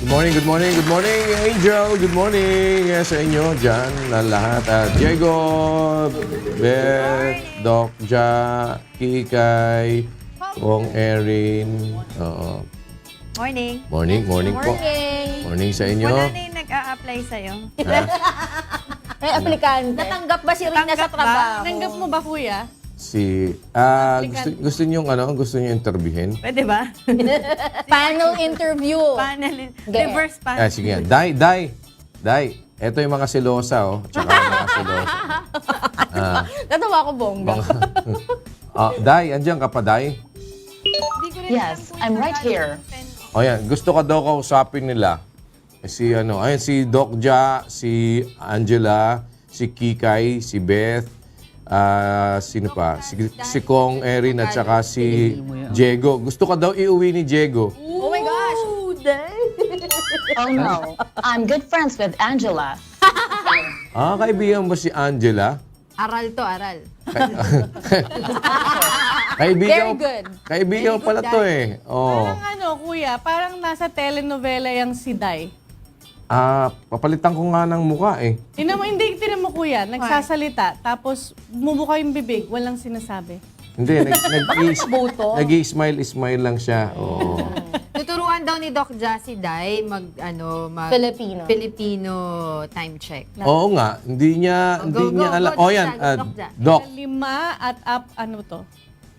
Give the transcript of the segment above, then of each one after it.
Good morning, Angel. Good morning sa inyo dyan na lahat. Diego, Beth, Doc Ja, Kikay, Kong Erin. Morning. Morning po. Morning sa inyo. Wala na yung nag-a-apply sa'yo. May aplikante. Natanggap ba si Rina sa trabaho? Tanggap mo ba, kuya? Gusto niyo interviewin? Pwede ba? Panel interview. Panel. Ge- Reverse panel. Sige nga. Dai. Ito yung mga silosa, oh. Tsaka yung mga silosa. Natawa ko, bongga. Dai, andyan ka pa, Dai? Yes, I'm right here. O yan, gusto ka daw kausapin nila. Si Doc Ja, si Angela, si Kikay, si Beth, sino pa? Si Kong Erin at saka si Diego. Gusto ka daw iuwi ni Diego. Oh my gosh! Oh no, I'm good friends with Angela. Kaibigan ba si Angela? Aral to, aral. Kaibigan, Very good. Kaibigan pala to eh. Oh. Parang kuya, parang nasa telenovela yung si Day. Papalitan ko nga ng muka eh. Tinan mo kuya, nagsasalita, tapos bumubuka yung bibig, walang sinasabi. Hindi, nag-i-smile lang siya. Oo. Tuturuan daw ni Doc Ja si Day mag Filipino. time check. Oo nga, hindi niya alam. go, Yan, Doc Ja. Doc.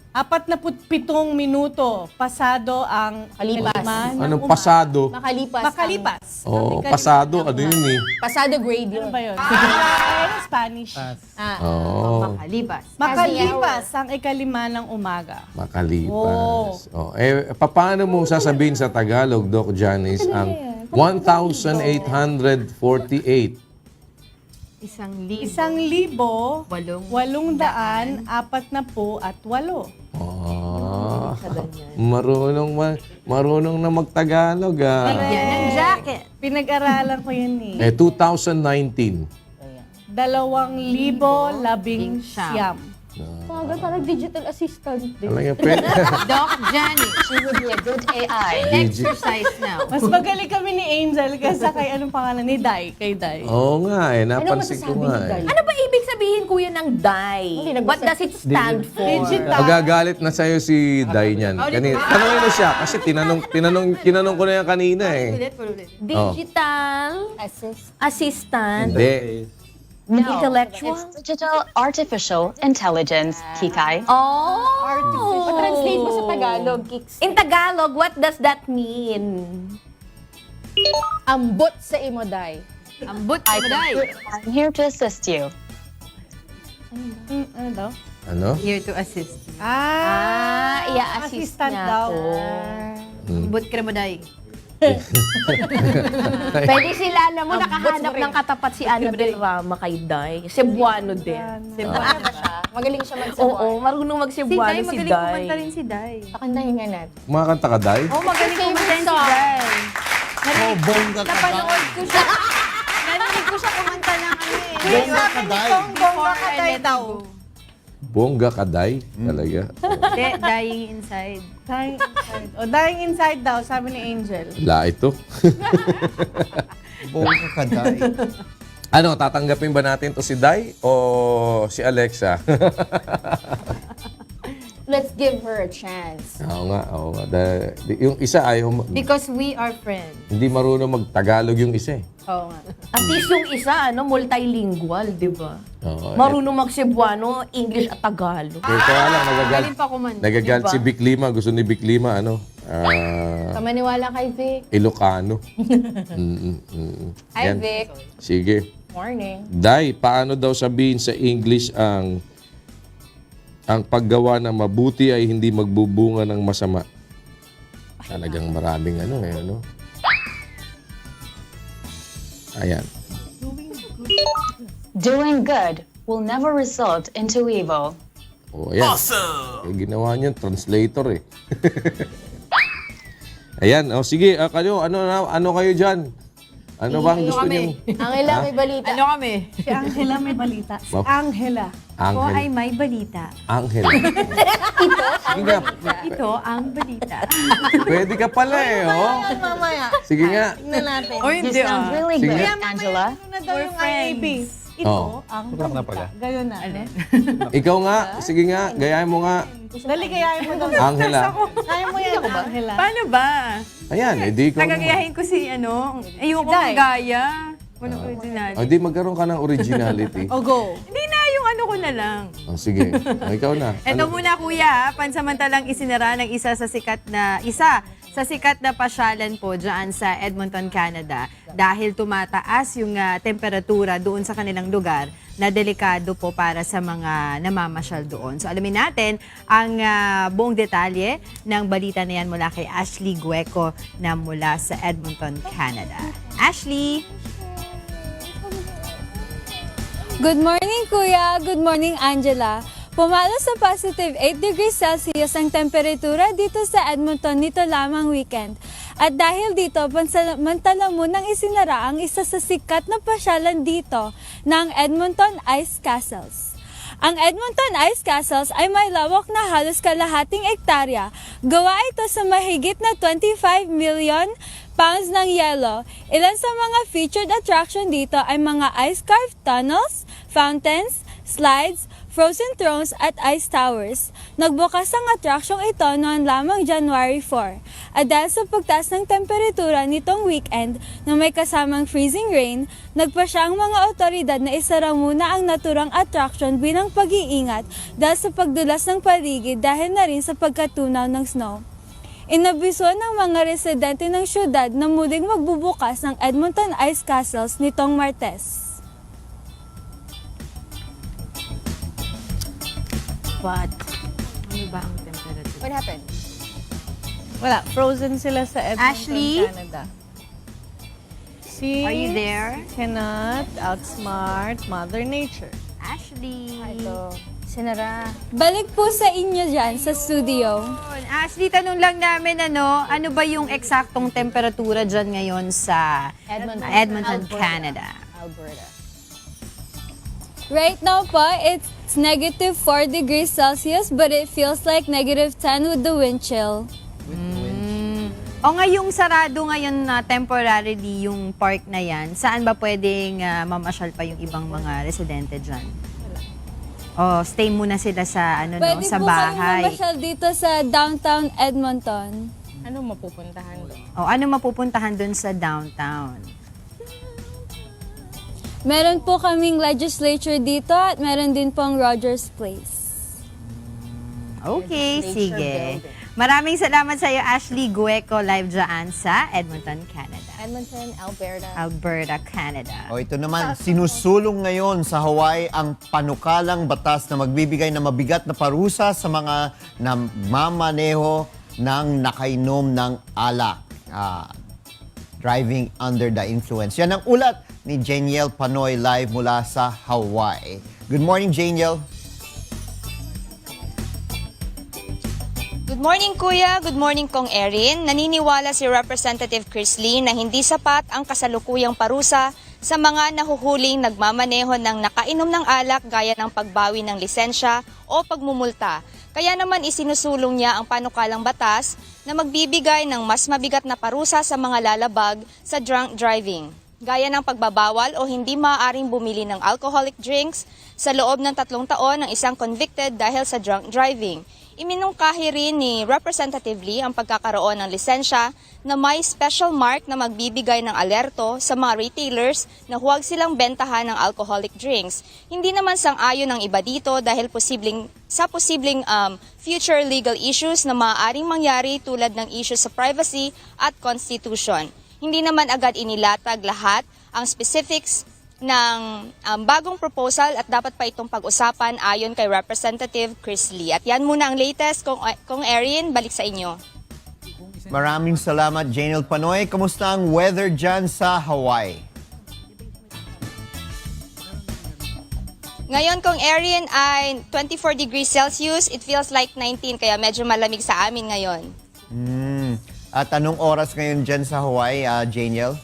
47 minuto pasado ang Kalipas. kalima ng Anong umaga. pasado? Makalipas. Oo, pasado. Ano yun eh? Pasado grade yun. Ano ba yun? Spanish. Oo. Makalipas. Makalipas ang ikalima ng umaga. Makalipas. Paano mo sasabihin sa Tagalog, Doc Janice, ang 1,848? 1,000. 1,848. Marunong na magtagalog ah. Yan ang jacket. Pinag-aralan ko yan eh. 2019. 2019. Parang digital assistant din. Talaga, pwede. Doc Janice. She would be a good AI. Exercise now. Mas magaling kami ni Angel kaysa kay anong pangalan ni Day, kay Day. Oo nga eh, napansin ko nga eh. Ano ba ibig sabihin, kuya, ng DAI? What does it stand for? Digital. Magagalit na sa'yo si Day niyan. Tanongin mo siya kasi tinanong ko na yan kanina eh. Digital assistant. Hindi. No, Intellectual? it's digital artificial intelligence, Kikai. Oh! Translate mo sa Tagalog, Kicks. In Tagalog, what does that mean? Ambot sa imo, Day. Ambot mo, Day. I'm here to assist you. Ano daw? Ano? Here to assist. Ia-assist assistant niya daw. ako. Ambot ka mo, Day. Pwede sila, alam mo, nakahanap ng katapat si Annabel Rama kay Day. Cebuano din. Cebuano ba siya? Magaling siya mag-Cebuano. Oo, marunong mag-Cebuano si magaling Day. kumanta rin si Day. Pakandahin nga natin. Kumakanta ka, Day? Magaling kumanta rin si Day. Bongga ka ba? Napanood ko siya. Narinig ko siya kumanta ng ano eh. Bongga ka, Day. Bongga ka, Day daw. Bongga ka, Day? Talaga. Hindi, dying inside. Dying inside. Dying inside daw, sabi ni Angel. Wala ito. Bongga ka, Day. Ano, tatanggapin ba natin to si Day o si Alexa? Let's give her a chance. Oo nga. Yung isa ayaw, Because we are friends. hindi marunong mag-Tagalog yung isa eh. Oo nga. At least yung isa, multilingual, di ba? Oo. Marunong mag-Cebuano, English at Tagalog. Kaya lang, Galing pa kumanta. nagagalit si Vic Lima. Gusto ni Vic Lima, Kamaniwala kay Vic. Ilocano. Hi, Yan. Vic. Sige. Morning. Day, paano daw sabihin sa English ang paggawa na mabuti ay hindi magbubunga ng masama? Talagang maraming ano. Ayan. Doing good will never result into evil. O, ayan. Awesome! Ginawa niyo, translator eh. Ayan, sige, kayo, ano kayo dyan? Ano bang gusto niyo? Angela, may balita. Ano kami? Si Angela may balita. Si Map- Angela. Ako ay Angel. may balita. Angel. Sige nga. Ito ang balita. Pwede ka pala eh, oh. Mamaya. Sige nga. Tingnan natin. O You hindi sound really Sige. good, Kaya mamaya, Angela. ano na daw We're yung IAB? Ito Oh. ang balita. Gayon na. Ikaw nga. Sige nga. Gayahin mo nga. Dali, gayahin mo daw. Angela. Kaya mo yan, Angela. Paano ba? Ayan, edi ikaw naman. Nagagayahin ko si ano. Ayoko Dai. gaya. Walang original. O, di magkaroon ka ng originality. O, go. Hindi na, yung ano ko na lang. O, sige. O, ikaw na. Ito Ano? muna kuya, ha? Pansamantalang isinara ng isa sa sikat na pasyalan po dyan sa Edmonton, Canada dahil tumataas yung temperatura doon sa kanilang lugar na delikado po para sa mga namamasyal doon. So alamin natin ang buong detalye ng balita na yan mula kay Ashley Gueco na mula sa Edmonton, Canada. Ashley! Good morning, Kuya. Good morning, Angela. Pumalo sa positive 8 degrees Celsius ang temperatura dito sa Edmonton nito lamang weekend. At dahil dito, pansamantala munang isinara ang isa sa sikat na pasyalan dito ng Edmonton Ice Castles. Ang Edmonton Ice Castles ay may lawak na halos kalahating ektarya. Gawa ito sa mahigit na 25 million pounds ng yelo. Ilan sa mga featured attraction dito ay mga ice-carved tunnels, fountains, slides, frozen thrones at ice towers. Nagbukas ang atraksyon ito noon lamang January 4. At dahil sa pagtaas ng temperatura nitong weekend na may kasamang freezing rain, nagpasya ang mga otoridad na isara muna ang naturang attraction bilang pag-iingat dahil sa pagdulas ng paligid dahil na rin sa pagkatunaw ng snow. Inabiso ng mga residente ng syudad na muling magbubukas ng Edmonton Ice Castles nitong Martes. But, ano ba ang temperature? What happened? Wala, frozen sila sa Edmonton, Ashley? Canada. She Are you there? cannot outsmart Mother Nature. Ashley! Ito, sinara. Balik po sa inyo dyan sa studio. Ashley, tanong lang namin ano ba yung eksaktong temperatura dyan ngayon sa Edmonton, Canada? Alberta. Right now po, it's negative 4 degrees Celsius but it feels like negative 10 with the wind chill. O ngayong sarado ngayon na temporarily yung park na yan, saan ba pwedeng mamasyal pa yung ibang mga residente dyan? O stay muna sila sa Pwede sa po kayong bahay. mamasyal dito sa downtown Edmonton. Anong mapupuntahan doon? O ano mapupuntahan dun sa downtown? Meron po kaming legislature dito at meron din pong Rogers Place. Okay, sige. Maraming salamat sa iyo, Ashley Gueco, live dyan sa Edmonton, Canada. Edmonton, Alberta. Alberta, Canada. O ito naman, sinusulong ngayon sa Hawaii ang panukalang batas na magbibigay ng mabigat na parusa sa mga namamaneho ng nakainom ng alak. Driving under the influence. Yan ang ulat ni Janiel Panoy live mula sa Hawaii. Good morning, Janiel. Good morning, Kuya. Good morning, Kong Erin. Naniniwala si Representative Chris Lee na hindi sapat ang kasalukuyang parusa sa mga nahuhuling nagmamaneho ng nakainom ng alak gaya ng pagbawi ng lisensya o pagmumulta. Kaya naman isinusulong niya ang panukalang batas na magbibigay ng mas mabigat na parusa sa mga lalabag sa drunk driving. Gaya ng pagbabawal o hindi maaaring bumili ng alcoholic drinks sa loob ng 3 taon ng isang convicted dahil sa drunk driving. Iminungkahi rin ni Representative Lee ang pagkakaroon ng lisensya na may special mark na magbibigay ng alerto sa mga retailers na huwag silang bentahan ng alcoholic drinks. Hindi naman sang-ayon ang iba dito dahil posibleng future legal issues na maaaring mangyari tulad ng issues sa privacy at constitution. Hindi naman agad inilatag lahat ang specifics ng bagong proposal at dapat pa itong pag-usapan ayon kay Representative Chris Lee. At yan muna ang latest. Kung Erin, balik sa inyo. Maraming salamat, Janiel Panoy. Kamusta ang weather dyan sa Hawaii? Ngayon, kung Erin ay 24 degrees Celsius, it feels like 19, kaya medyo malamig sa amin ngayon. At anong oras ngayon dyan sa Hawaii, Janiel?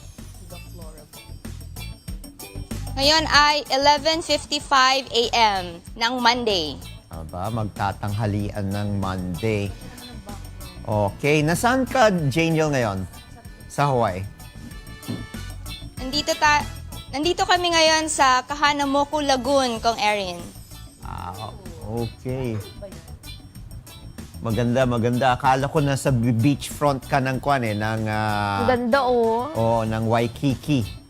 Ngayon ay 11:55 a.m. ng Monday. Aba, magtatanghalian ng Monday. Okay, nasaan ka, Janiel, ngayon? Sa Hawaii? Nandito kami ngayon sa Kahanamoku Lagoon, Kong Erin. Okay. Maganda, maganda. Akala ko nasa beachfront ka ng kwan ng... Ang ganda, oh. Oo, ng Waikiki.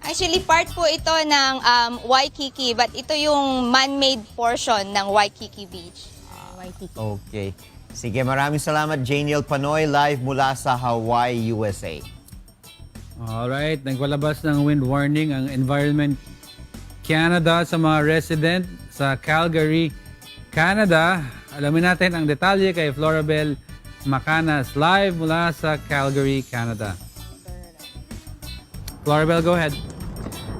Actually, part po ito ng Waikiki, but ito yung man-made portion ng Waikiki Beach. Okay. Sige, maraming salamat, Janiel Panoy, live mula sa Hawaii, USA. Alright, nagpalabas ng wind warning ang Environment Canada sa mga resident sa Calgary, Canada. Alamin natin ang detalye kay Florabel Macanas, live mula sa Calgary, Canada. Florabel, go ahead.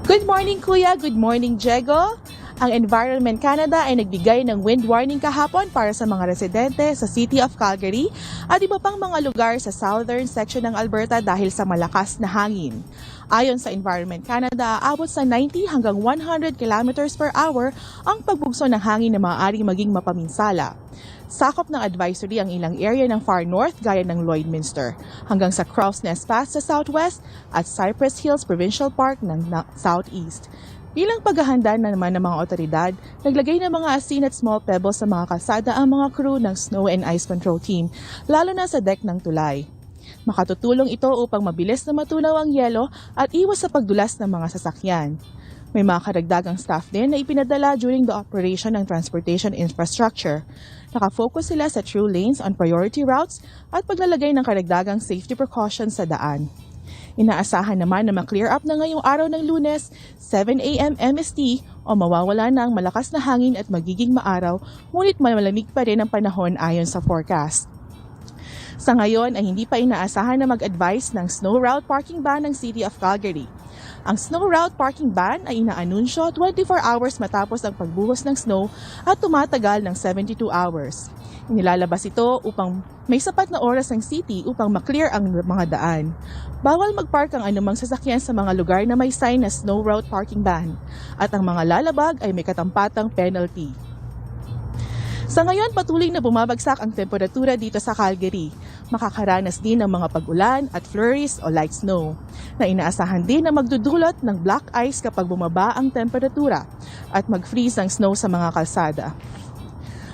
Good morning, Kuya. Good morning, Diego. Ang Environment Canada ay nagbigay ng wind warning kahapon para sa mga residente sa City of Calgary at iba pang mga lugar sa southern section ng Alberta dahil sa malakas na hangin. Ayon sa Environment Canada, aabot sa 90 hanggang 100 kilometers per hour ang pagbugso ng hangin na maaaring maging mapaminsala. Sakop ng advisory ang ilang area ng far north gaya ng Lloydminster, hanggang sa Crow's Nest Pass sa southwest at Cypress Hills Provincial Park ng southeast. Bilang paghahanda na naman ng mga otoridad, naglagay ng mga asin at small pebbles sa mga kalsada ang mga crew ng Snow and Ice Control Team, lalo na sa deck ng tulay. Makatutulong ito upang mabilis na matunaw ang yelo at iwas sa pagdulas ng mga sasakyan. May mga karagdagang staff din na ipinadala during the operation ng transportation infrastructure. Nakafocus sila sa true lanes on priority routes at paglalagay ng karagdagang safety precautions sa daan. Inaasahan naman na ma-clear up na ngayong araw ng Lunes, 7 a.m. MST o mawawala na ang malakas na hangin at magiging maaraw, ngunit malamig pa rin ang panahon ayon sa forecast. Sa ngayon ay hindi pa inaasahan na mag-advise ng snow route parking ban ng City of Calgary. Ang snow route parking ban ay inaanunsyo 24 hours matapos ang pagbuhos ng snow at tumatagal ng 72 hours. Inilalabas ito upang may sapat na oras ng city upang maklear ang mga daan. Bawal magpark ang anumang sasakyan sa mga lugar na may sign na snow route parking ban at ang mga lalabag ay may katampatang penalty. Sa ngayon, patuloy na bumabagsak ang temperatura dito sa Calgary. Makakaranas din ng mga pag-ulan at flurries o light snow, na inaasahan din na magdudulot ng black ice kapag bumaba ang temperatura at mag-freeze ang snow sa mga kalsada.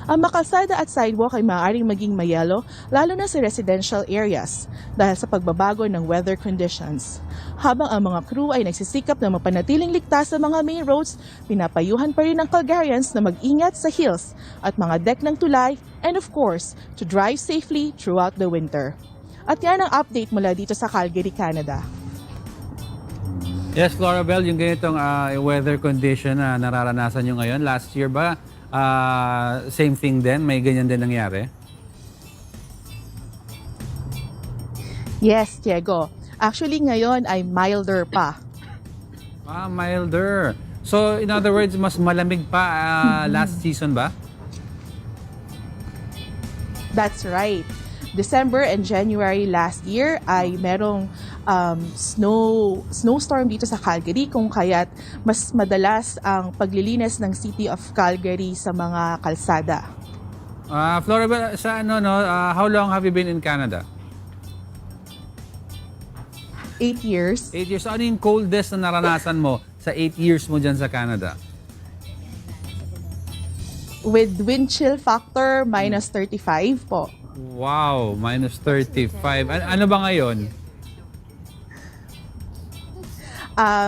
Ang makalsada at sidewalk ay maaaring maging mayelo lalo na sa residential areas dahil sa pagbabago ng weather conditions. Habang ang mga crew ay nagsisikap na mapanatiling ligtas sa mga main roads, pinapayuhan pa rin ng Calgarians na mag-ingat sa hills at mga deck ng tulay and of course, to drive safely throughout the winter. At yan ang update mula dito sa Calgary, Canada. Yes, Florabel, yung ganitong weather condition na nararanasan nyo ngayon, last year ba, same thing din? May ganyan din nangyari? Yes, Diego. Actually, ngayon ay milder pa. Milder. So, in other words, mas malamig pa last season ba? That's right. December and January last year ay merong snowstorm dito sa Calgary kung kaya't mas madalas ang paglilinis ng City of Calgary sa mga kalsada. Florabel, sa how long have you been in Canada? 8 years. 8 years. Ano yung coldest na naranasan mo sa 8 years mo dyan sa Canada? With wind chill factor, minus 35 po. Wow, minus 35. Ano ba ngayon?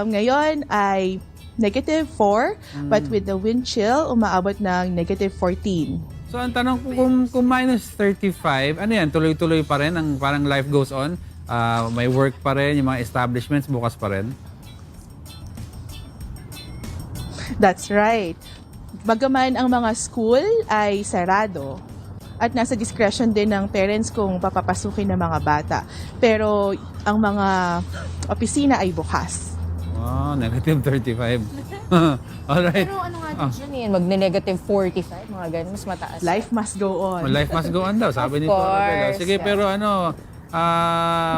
Ngayon ay negative 4, but with the wind chill, umaabot ng negative 14. So, ang tanong ko, kung minus 35, ano yan? Tuloy-tuloy pa rin? Ang parang life goes on? May work pa rin? Yung mga establishments bukas pa rin? That's right. Bagaman ang mga school ay sarado at nasa discretion din ng parents kung papapasukin ng mga bata. Pero ang mga opisina ay bukas. Wow, negative 35. Alright. Pero ano nga dyan yun? Magne-negative 45, mga ganun, mas mataas. Life must go on. Life must go on daw, sabi Of ni Florabel. course, Sige, yeah. pero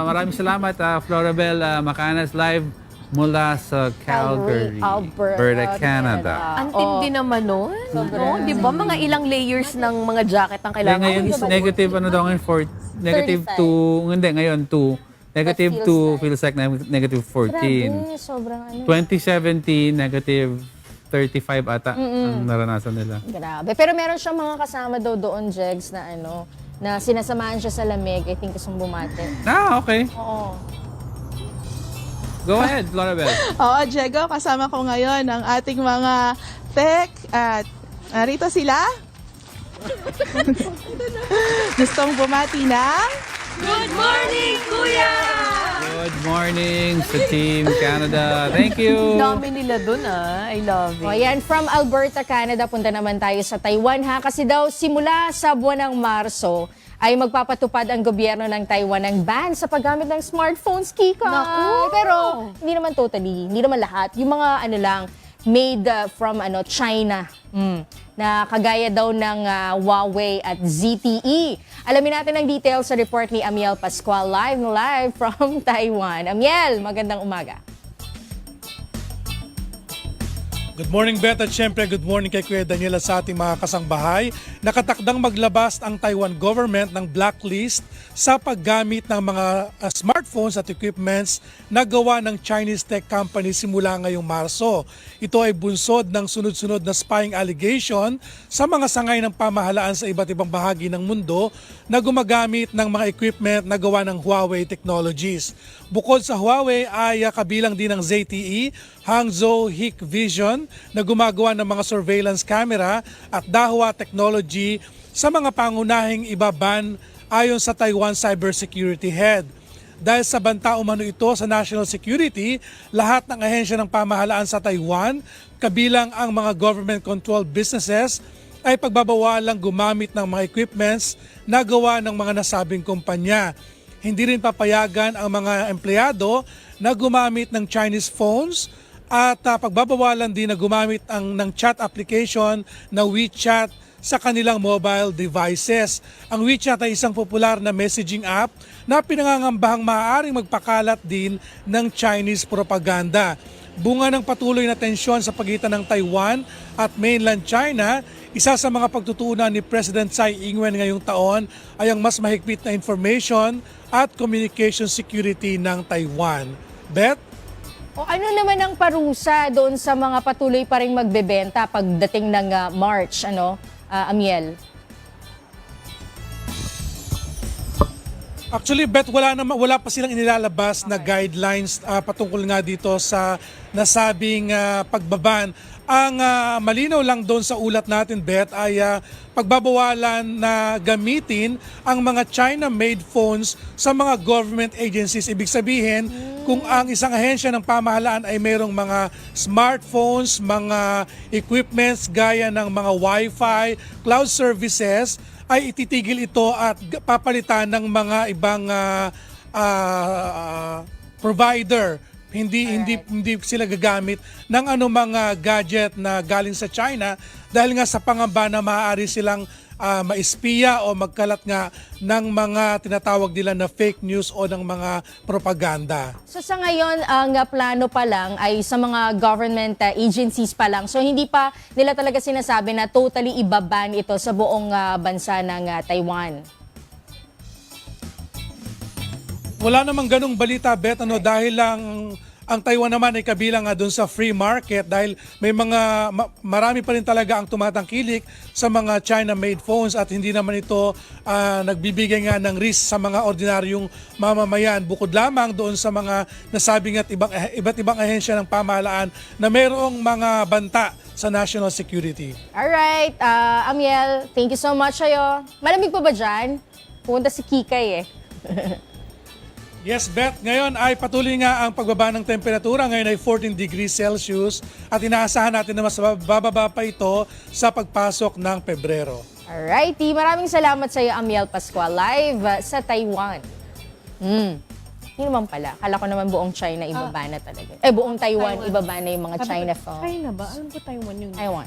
Maraming salamat, Florabel Macanas, live mula sa Calgary, Alberta, Canada. Ang tindi naman nun. No? Di ba? Mga ilang layers ng mga jacket ang kailangan. Ngayon is negative, ano daw ngayon, negative 2, hindi, ngayon 2. Negative 2 feels like negative 14. Sobrang ano. 2017, negative 35 ata ang naranasan nila. Grabe. Pero meron siyang mga kasama daw doon, Jegs, na ano, na sinasamahan siya sa lamig. I think gusto bumate. Okay. Oo. Go ahead, Florabel. Oo, Diego, kasama ko ngayon ang ating mga tech at narito sila. Gustong bumati ng Good morning sa Team Canada. Thank you. Dami nila doon I love it. O yan, from Alberta, Canada, punta naman tayo sa Taiwan ha. Kasi daw simula sa buwan ng Marso ay magpapatupad ang gobyerno ng Taiwan ng ban sa paggamit ng smartphones, Kika. Naku! Pero hindi naman totally, hindi naman lahat. Yung mga ano lang, made from China. Na kagaya daw ng Huawei at ZTE. Alamin natin ang details sa report ni Amiel Pascual live from Taiwan. Amiel, magandang umaga. Good morning, Beth, at syempre good morning kay Kuya Daniela sa ating mga kasangbahay. Nakatakdang maglabas ang Taiwan government ng blacklist sa paggamit ng mga smartphones at equipments na gawa ng Chinese tech company simula ngayong Marso. Ito ay bunsod ng sunod-sunod na spying allegation sa mga sangay ng pamahalaan sa iba't ibang bahagi ng mundo na gumagamit ng mga equipment na gawa ng Huawei Technologies. Bukod sa Huawei ay kabilang din ng ZTE, Hangzhou Hikvision na gumagawa ng mga surveillance camera at Dahua Technology sa mga pangunahing ibaban ayon sa Taiwan Cybersecurity Head. Dahil sa banta umano ito sa national security, lahat ng ahensya ng pamahalaan sa Taiwan, kabilang ang mga government-controlled businesses, ay pagbabawalang gumamit ng mga equipments na gawa ng mga nasabing kumpanya. Hindi rin papayagan ang mga empleyado na gumamit ng Chinese phones at pagbabawalan din na gumamit ng chat application na WeChat sa kanilang mobile devices. Ang WeChat ay isang popular na messaging app na pinangangambahang maaaring magpakalat din ng Chinese propaganda. Bunga ng patuloy na tensyon sa pagitan ng Taiwan at mainland China, isa sa mga pagtutuunan ni President Tsai Ing-wen ngayong taon ay ang mas mahigpit na information at communication security ng Taiwan. Beth? O ano naman ang parusa doon sa mga patuloy pa ring magbebenta pagdating ng March, Amiel? Actually, Beth, wala pa silang inilalabas na guidelines patungkol nga dito sa nasabing pagbaban. Ang malinaw lang doon sa ulat natin, Beth, ay pagbabawalan na gamitin ang mga China-made phones sa mga government agencies. Ibig sabihin, kung ang isang ahensya ng pamahalaan ay mayroong mga smartphones, mga equipments gaya ng mga Wi-Fi, cloud services, ay ititigil ito at papalitan ng mga ibang provider. Hindi sila gagamit ng anumang gadget na galing sa China dahil nga sa pangamba na maaari silang maispiya o magkalat nga ng mga tinatawag nila na fake news o ng mga propaganda. So sa ngayon, ang plano pa lang ay sa mga government agencies pa lang. So hindi pa nila talaga sinasabi na totally ibaban ito sa buong bansa ng Taiwan. Wala namang ganong balita, Beth, dahil lang ang Taiwan naman ay kabilang doon sa free market dahil may marami pa rin talaga ang tumatangkilik sa mga China-made phones at hindi naman ito nagbibigay nga ng risk sa mga ordinaryong mamamayan. Bukod lamang doon sa mga nasabing at iba't ibang ahensya ng pamahalaan na mayroong mga banta sa national security. Alright, Amiel, thank you so much sa'yo. Malamig pa ba dyan? Pumunta si Kikay Yes, Beth. Ngayon ay patuloy nga ang pagbaba ng temperatura. Ngayon ay 14 degrees Celsius at inaasahan natin na mas bababa pa ito sa pagpasok ng Pebrero. Alrighty, maraming salamat sa iyo, Amiel Pascual, live sa Taiwan. Hindi naman pala. Kala ko naman buong China ibaba na talaga. Buong Taiwan ibaba na yung mga China phone. China ba? Alam ko Taiwan yung... Taiwan.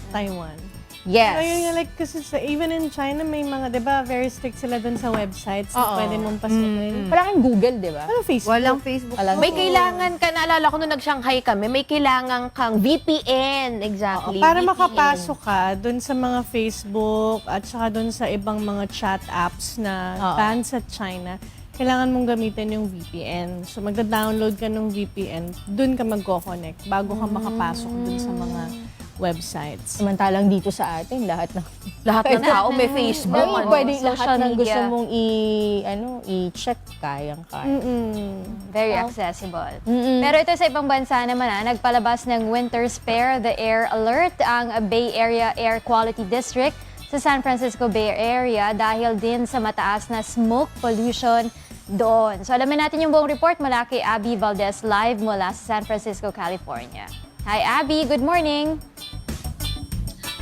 Taiwan. Yes. Ayun nga, like, kasi even in China, may mga, di ba, very strict sila dun sa websites Oo. na pwede mong pasukin. Wala kang Google, di ba? Walang Facebook. Walang Facebook. Walang May kailangan ka, naalala ko nung nag-Shanghai kami, may kailangan kang VPN. Exactly. Para VPN. makapasok ka dun sa mga Facebook at saka dun sa ibang mga chat apps na banned sa China, kailangan mong gamitin yung VPN. So, magda-download ka ng VPN, dun ka magko-connect bago ka makapasok dun sa mga websites. Samantalang dito sa atin, lahat Lahat ng tao may Facebook, Dahil ano, pwede lahat social ng gusto media. mong i-check, kayang-kaya. Very accessible. Pero ito sa ibang bansa naman, nagpalabas ng Winter Spare the Air Alert ang Bay Area Air Quality District sa San Francisco Bay Area dahil din sa mataas na smoke pollution doon. So alamin natin yung buong report mula kay Abby Valdez live mula sa San Francisco, California. Hi Abby, good morning!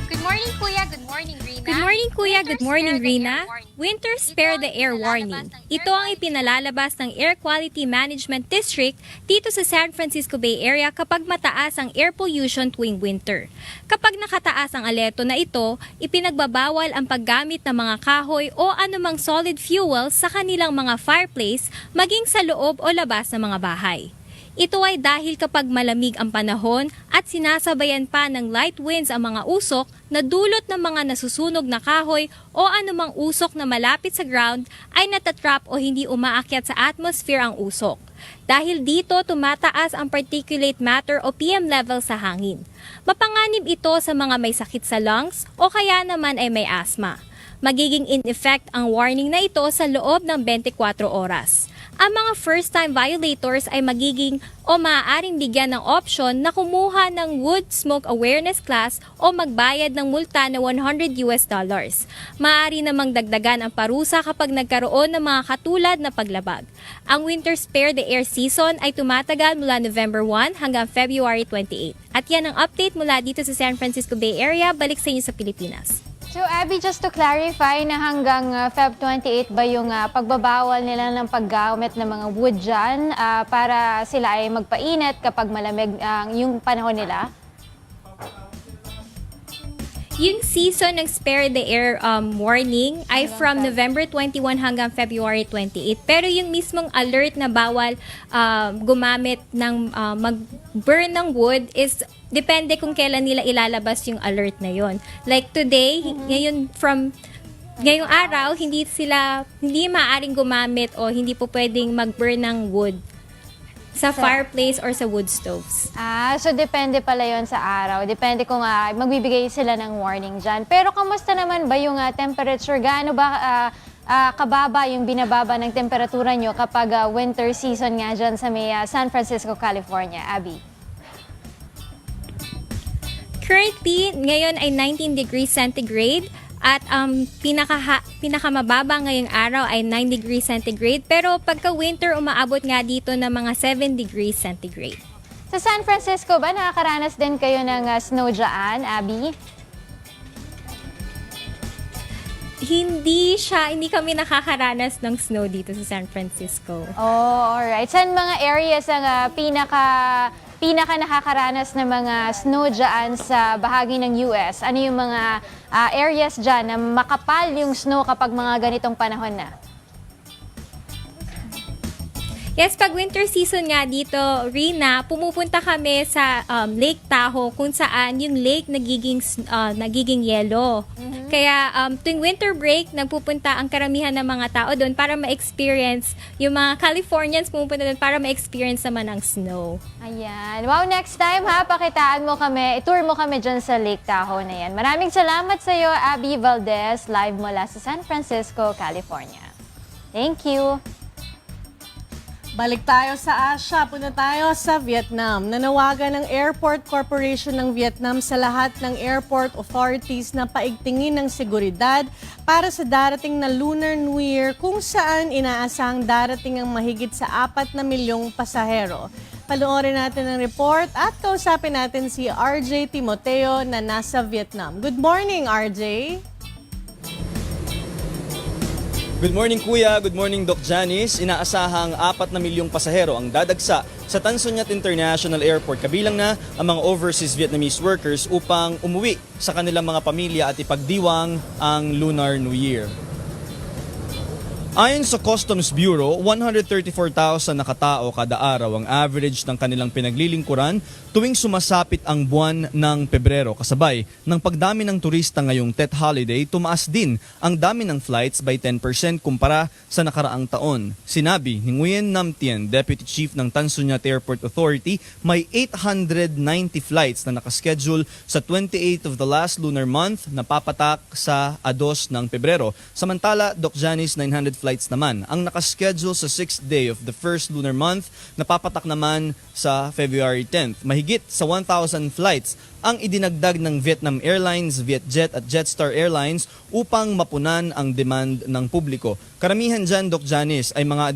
Good morning, Kuya. Good morning, Rina. Good morning, Kuya. Good morning, Rina. Winter Spare the Air Warning. Ito ang ipinalalabas ng Air Quality Management District dito sa San Francisco Bay Area kapag mataas ang air pollution tuwing winter. Kapag nakataas ang alerto na ito, ipinagbabawal ang paggamit ng mga kahoy o anumang solid fuel sa kanilang mga fireplace maging sa loob o labas ng mga bahay. Ito ay dahil kapag malamig ang panahon at sinasabayan pa ng light winds ang mga usok na dulot ng mga nasusunog na kahoy o anumang usok na malapit sa ground ay natatrap o hindi umaakyat sa atmosphere ang usok. Dahil dito tumataas ang particulate matter o PM level sa hangin. Mapanganib ito sa mga may sakit sa lungs o kaya naman ay may asthma. Magiging in effect ang warning na ito sa loob ng 24 oras. Ang mga first-time violators ay magiging o maaaring bigyan ng option na kumuha ng Wood Smoke Awareness Class o magbayad ng multa na $100. Maaari namang dagdagan ang parusa kapag nagkaroon ng mga katulad na paglabag. Ang Winter Spare the Air season ay tumatagal mula November 1 hanggang February 28. At yan ang update mula dito sa San Francisco Bay Area. Balik sa inyo sa Pilipinas. So Abby, just to clarify na hanggang Feb 28 ba yung pagbabawal nila ng paggamit ng mga wood dyan para sila ay magpainit kapag malamig yung panahon nila? Yung season ng Spare the Air warning ay from November 21 hanggang February 28. Pero yung mismong alert na bawal gumamit ng mag-burn ng wood is depende kung kailan nila ilalabas yung alert na yon. Like today, ngayong araw, hindi maaaring gumamit o hindi po pwedeng mag-burn ng wood sa fireplace or sa wood stoves. So depende pala yon sa araw. Depende kung magbibigay sila ng warning dyan. Pero kamusta naman ba yung temperature? Gaano ba kababa yung binababa ng temperatura nyo kapag winter season nga dyan sa may San Francisco, California? Abby? Currently, ngayon ay 19 degrees centigrade. At pinakamababa ngayong araw ay 9 degrees centigrade. Pero pagka-winter, umaabot nga dito ng mga 7 degrees centigrade. Sa San Francisco ba, nakakaranas din kayo ng snow dyan, Abby? Hindi kami nakakaranas ng snow dito sa San Francisco. Oh, alright. Saan mga areas ang pinaka nakakaranas ng mga snow dyan sa bahagi ng US? Ano yung mga areas dyan na makapal yung snow kapag mga ganitong panahon na? Yes, pag winter season nga dito, Rina, pumupunta kami sa Lake Tahoe kung saan yung lake nagiging yellow. Kaya tuwing winter break, nagpupunta ang karamihan ng mga tao doon para ma-experience, yung mga Californians pumupunta doon para ma-experience naman ang snow. Ayan. Wow, next time pakitaan mo kami, i-tour mo kami dyan sa Lake Tahoe na yan. Maraming salamat sa iyo, Abby Valdez, live mula sa San Francisco, California. Thank you. Balik tayo sa Asia, punta tayo sa Vietnam. Nanawagan ng Airport Corporation ng Vietnam sa lahat ng airport authorities na paigtingin ng seguridad para sa darating na Lunar New Year kung saan inaasang darating ang mahigit sa 4 na milyong pasahero. Panoorin natin ang report at kausapin natin si RJ Timoteo na nasa Vietnam. Good morning, RJ! Good morning Kuya, good morning Doc Janice. Inaasahang 4 na milyong pasahero ang dadagsa sa Tan Son Nhat International Airport, kabilang na ang mga overseas Vietnamese workers upang umuwi sa kanilang mga pamilya at ipagdiwang ang Lunar New Year. Ayon sa Customs Bureau, 134,000 na katao kada araw ang average ng kanilang pinaglilingkuran tuwing sumasapit ang buwan ng Pebrero. Kasabay ng pagdami ng turista ngayong Tet Holiday, tumaas din ang dami ng flights by 10% kumpara sa nakaraang taon. Sinabi ni Nguyen Nam Tien, Deputy Chief ng Tan Son Nhat Airport Authority, may 890 flights na nakaschedule sa 28th of the last lunar month na papatak sa 2 ng Pebrero. Samantala, Doc Janice, 900 flights naman ang nakaschedule sa 6th day of the first lunar month na papatak naman sa February 10th. Mahigit sa 1,000 flights ang idinagdag ng Vietnam Airlines, Vietjet at Jetstar Airlines upang mapunan ang demand ng publiko. Karamihan dyan, Doc Janice, ay mga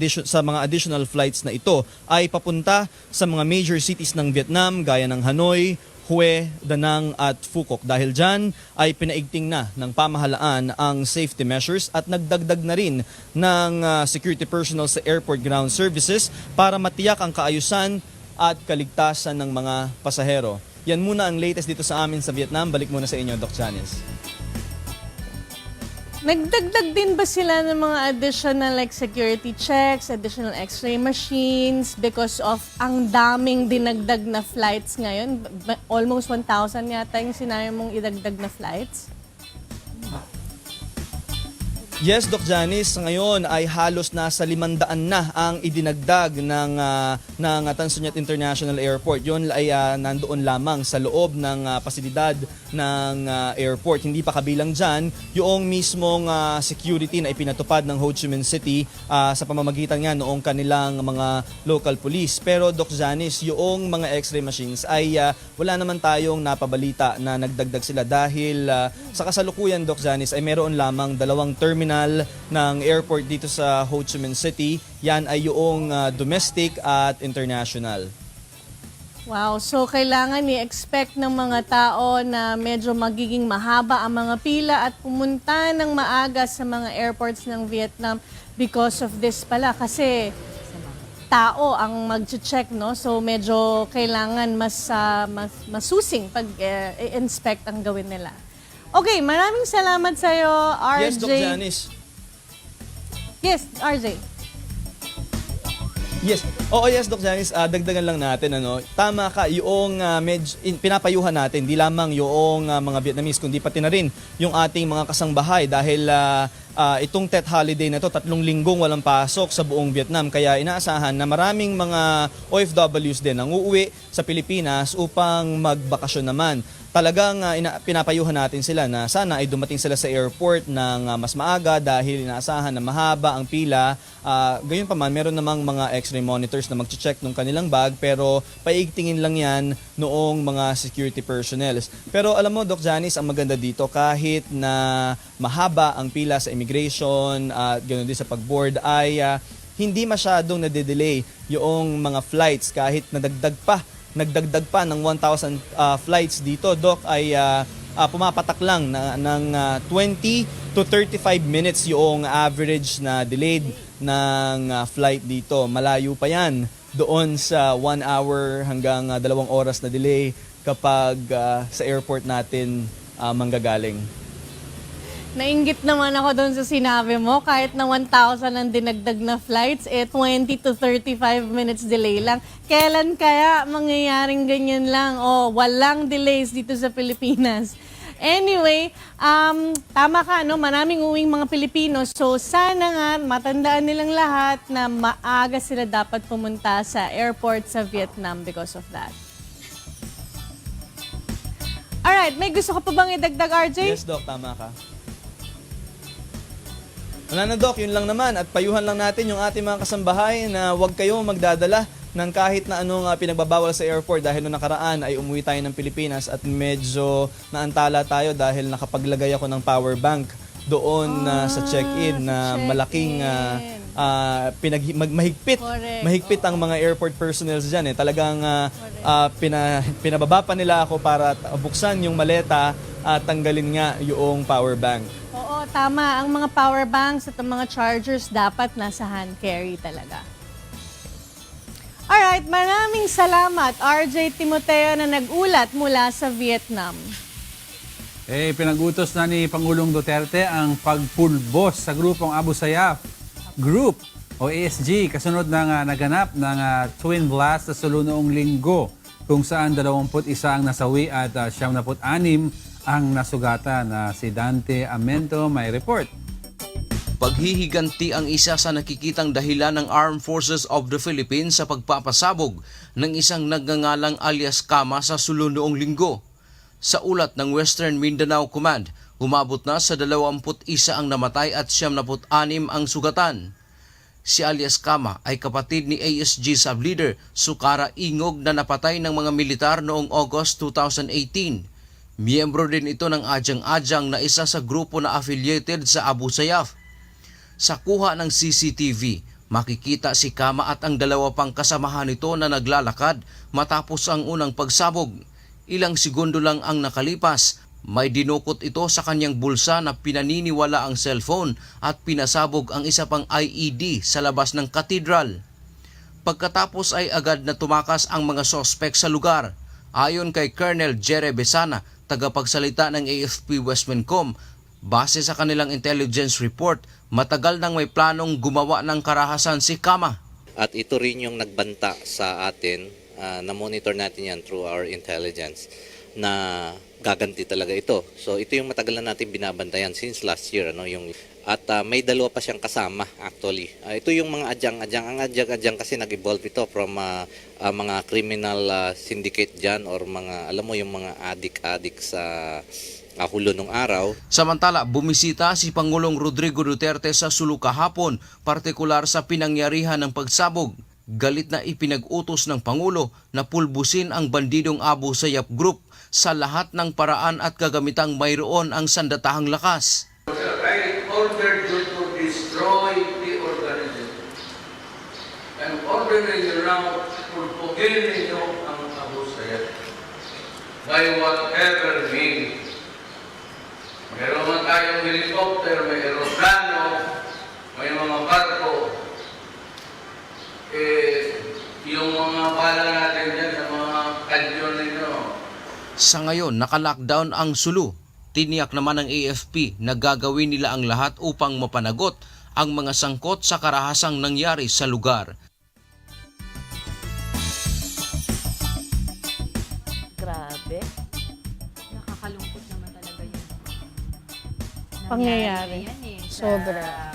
additional flights na ito ay papunta sa mga major cities ng Vietnam gaya ng Hanoi, Hue, Da Nang at Phu Quoc. Dahil dyan ay pinaigting na ng pamahalaan ang safety measures at nagdagdag na rin ng security personnel sa airport ground services para matiyak ang kaayusan at kaligtasan ng mga pasahero. Yan muna ang latest dito sa amin sa Vietnam. Balik muna sa inyo, Doc Janice. Nagdagdag din ba sila ng mga additional like security checks, additional x-ray machines because of ang daming dinagdag na flights ngayon? Almost 1,000 yata yung sinabi mong idagdag na flights? Yes, Doc Janice, ngayon ay halos nasa 500 na ang idinagdag ng Tan Son Nhat International Airport. Yun ay nandoon lamang sa loob ng pasilidad ng airport. Hindi pa kabilang dyan yung mismong security na ipinatupad ng Ho Chi Minh City sa pamamagitan nga noong kanilang mga local police. Pero Doc Janice, yung mga x-ray machines ay wala naman tayong napabalita na nagdagdag sila dahil sa kasalukuyan, Doc Janice, ay meron lamang 2 terminal ng airport dito sa Ho Chi Minh City. Yan ay yung domestic at international. Wow, so kailangan i-expect ng mga tao na medyo magiging mahaba ang mga pila at pumunta ng maaga sa mga airports ng Vietnam because of this pala. Kasi tao ang mag-check, no? So medyo kailangan mas masusing pag-inspect ang gawin nila. Okay, maraming salamat sa iyo, RJ. Yes, Doc Janice. Yes, RJ. Yes. Oo, yes, Doc Janice, dagdagan lang natin, tama ka, yung pinapayuhan natin, di lamang yung mga Vietnamese, kundi pati na rin yung ating mga kasangbahay dahil itong Tet Holiday na to, 3 linggong walang pasok sa buong Vietnam. Kaya inaasahan na maraming mga OFWs din ang uuwi sa Pilipinas upang magbakasyon naman. Talagang pinapayuhan natin sila na sana ay dumating sila sa airport ng mas maaga dahil inaasahan na mahaba ang pila. Gayon pa man, meron namang mga x-ray monitors na mag-check ng kanilang bag pero paigtingin lang yan noong mga security personnel. Pero alam mo, Doc Janice, ang maganda dito kahit na mahaba ang pila sa immigration at ganoon din sa pag-board ay hindi masyadong nade-delay yung mga flights kahit nagdagdag pa ng 1,000 flights dito, Doc, ay pumapatak lang ng 20 to 35 minutes yung average na delayed ng flight dito. Malayo pa yan doon sa 1 hour hanggang 2 oras na delay kapag sa airport natin manggagaling. Nainggit naman ako doon sa sinabi mo, kahit na 1,000 ang dinagdag na flights, 20 to 35 minutes delay lang. Kailan kaya mangyayaring ganyan lang? Walang delays dito sa Pilipinas. Anyway, tama ka, maraming uwing mga Pilipino. So sana nga matandaan nilang lahat na maaga sila dapat pumunta sa airport sa Vietnam because of that. Alright, may gusto ka pa bang idagdag, RJ? Yes, Doc, tama ka. Wala na, Doc, yun lang naman at payuhan lang natin yung ating mga kasambahay na huwag kayo magdadala ng kahit na anong pinagbabawal sa airport dahil noong nakaraan ay umuwi tayo ng Pilipinas at medyo naantala tayo dahil nakapaglagay ako ng power bank doon sa check-in na malaking mahigpit ang mga airport personnel dyan. Talagang pinababa pa nila ako para buksan yung maleta at tanggalin nga yung power bank. Oo, tama. Ang mga power banks at ang mga chargers dapat nasa hand carry talaga. Alright, maraming salamat RJ Timoteo na nag-ulat mula sa Vietnam. Pinag-utos na ni Pangulong Duterte ang pagpulbos sa grupong Abu Sayyaf Group o ASG kasunod ng naganap ng twin blast sa Sulu noong linggo kung saan 21 ang nasawi at 76 ang nasugatan. Si Dante Amento may report. Paghihiganti ang isa sa nakikitang dahilan ng Armed Forces of the Philippines sa pagpapasabog ng isang nagngangalang alias Kama sa Sulu noong linggo. Sa ulat ng Western Mindanao Command, umabot na sa 21 ang namatay at 76 ang sugatan. Si alias Kama ay kapatid ni ASG Subleader Sukara Ingog na napatay ng mga militar noong August 2018. Miyembro din ito ng Adyang-Adyang na isa sa grupo na affiliated sa Abu Sayyaf. Sa kuha ng CCTV, makikita si Kama at ang dalawa pang kasamahan nito na naglalakad matapos ang unang pagsabog. Ilang segundo lang ang nakalipas, may dinukot ito sa kanyang bulsa na pinaniniwala ang cellphone at pinasabog ang isa pang IED sa labas ng katedral. Pagkatapos ay agad na tumakas ang mga sospek sa lugar. Ayon kay Colonel Jere Besana, tagapagsalita ng AFP Westmencom, base sa kanilang intelligence report, matagal nang may planong gumawa ng karahasan si Kama. At ito rin yung nagbanta sa atin, na-monitor natin yan through our intelligence, na gaganti talaga ito. So ito yung matagal na natin binabantayan since last year. At may dalawa pa siyang kasama actually. Ito yung mga adyang-adyang. Ang adyang-adyang kasi nag-evolve ito from mga criminal syndicate dyan or mga, alam mo yung mga adik-adik sa hulo nung araw. Samantala, bumisita si Pangulong Rodrigo Duterte sa Sulu kahapon, partikular sa pinangyarihan ng pagsabog. Galit na ipinag-utos ng Pangulo na pulbusin ang bandidong Abu Sayyaf Group sa lahat ng paraan at kagamitang mayroon ang sandatahang lakas. I ordered you to destroy the organism. I'm ordering you now pulpugin ninyo ang Abu Sayyaf by whatever means. Meron man tayong helicopter, may aeroplano, may mga barko. Yung mga bala natin dyan sa mga kanyon ninyo. Sa ngayon, naka-lockdown ang Sulu. Tiniyak naman ng AFP na gagawin nila ang lahat upang mapanagot ang mga sangkot sa karahasang nangyari sa lugar. Grabe. Nakakalungkot naman talaga yun. Pangyayari. Yan eh. Sobra.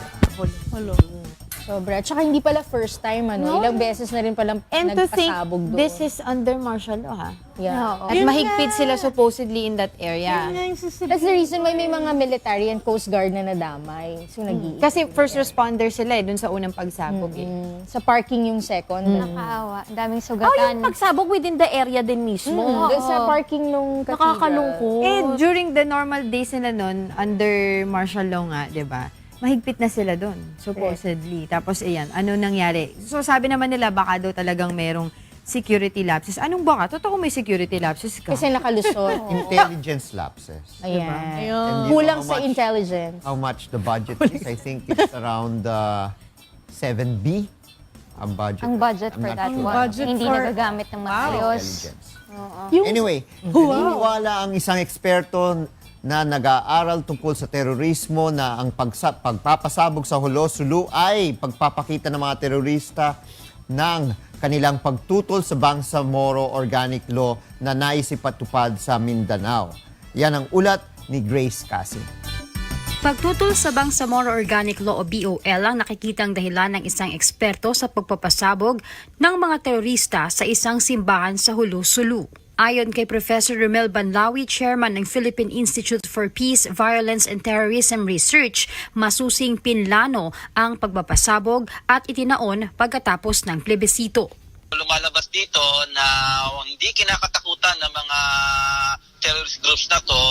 Hello. Sobra. Tsaka hindi pala first time, No. Ilang beses na rin palang And to think, nagpasabog doon. this is under martial law, ha? Yeah. At mahigpit sila supposedly in that area. That's the reason why may mga military and coast guard na nadamay. So, Kasi first responder sila dun sa unang pagsabog. Sa parking yung second. Nakaawa. Ang daming Oh, sugatan. yung pagsabog within the area din mismo. Doon sa parking nung cathedral. Nakakalungkot. Eh, during the normal days nila nun, under martial law nga, di ba? Mahigpit na sila doon, supposedly. Tapos, ayan, ano nangyari? So, sabi naman nila, baka daw talagang merong security lapses. Anong baka? Totoo may security lapses ka? Kasi nakalusot. Intelligence lapses. Ayan. And you know Kulang how sa much- intelligence. How much the budget is? I think it's around 7B ang budget. Ang budget I'm for not that sure. one. Hindi nagagamit ng maayos. Intelligence. Anyway, naniniwala ang isang eksperto na nag-aaral tungkol sa terorismo na ang pagpapasabog sa Hulo Sulu ay pagpapakita ng mga terorista ng kanilang pagtutol sa Bangsamoro Organic Law na naisipatupad sa Mindanao. Yan ang ulat ni Grace Cassie. Pagtutol sa Bangsamoro Organic Law o BOL ang nakikitang dahilan ng isang eksperto sa pagpapasabog ng mga terorista sa isang simbahan sa Hulo Sulu. Ayon kay Professor Romel Banlawi, chairman ng Philippine Institute for Peace, Violence and Terrorism Research, masusing pinlano ang pagpapasabog at itinaon pagkatapos ng plebisito. Lumalabas dito na hindi kinakatakutan ng mga terrorist groups na to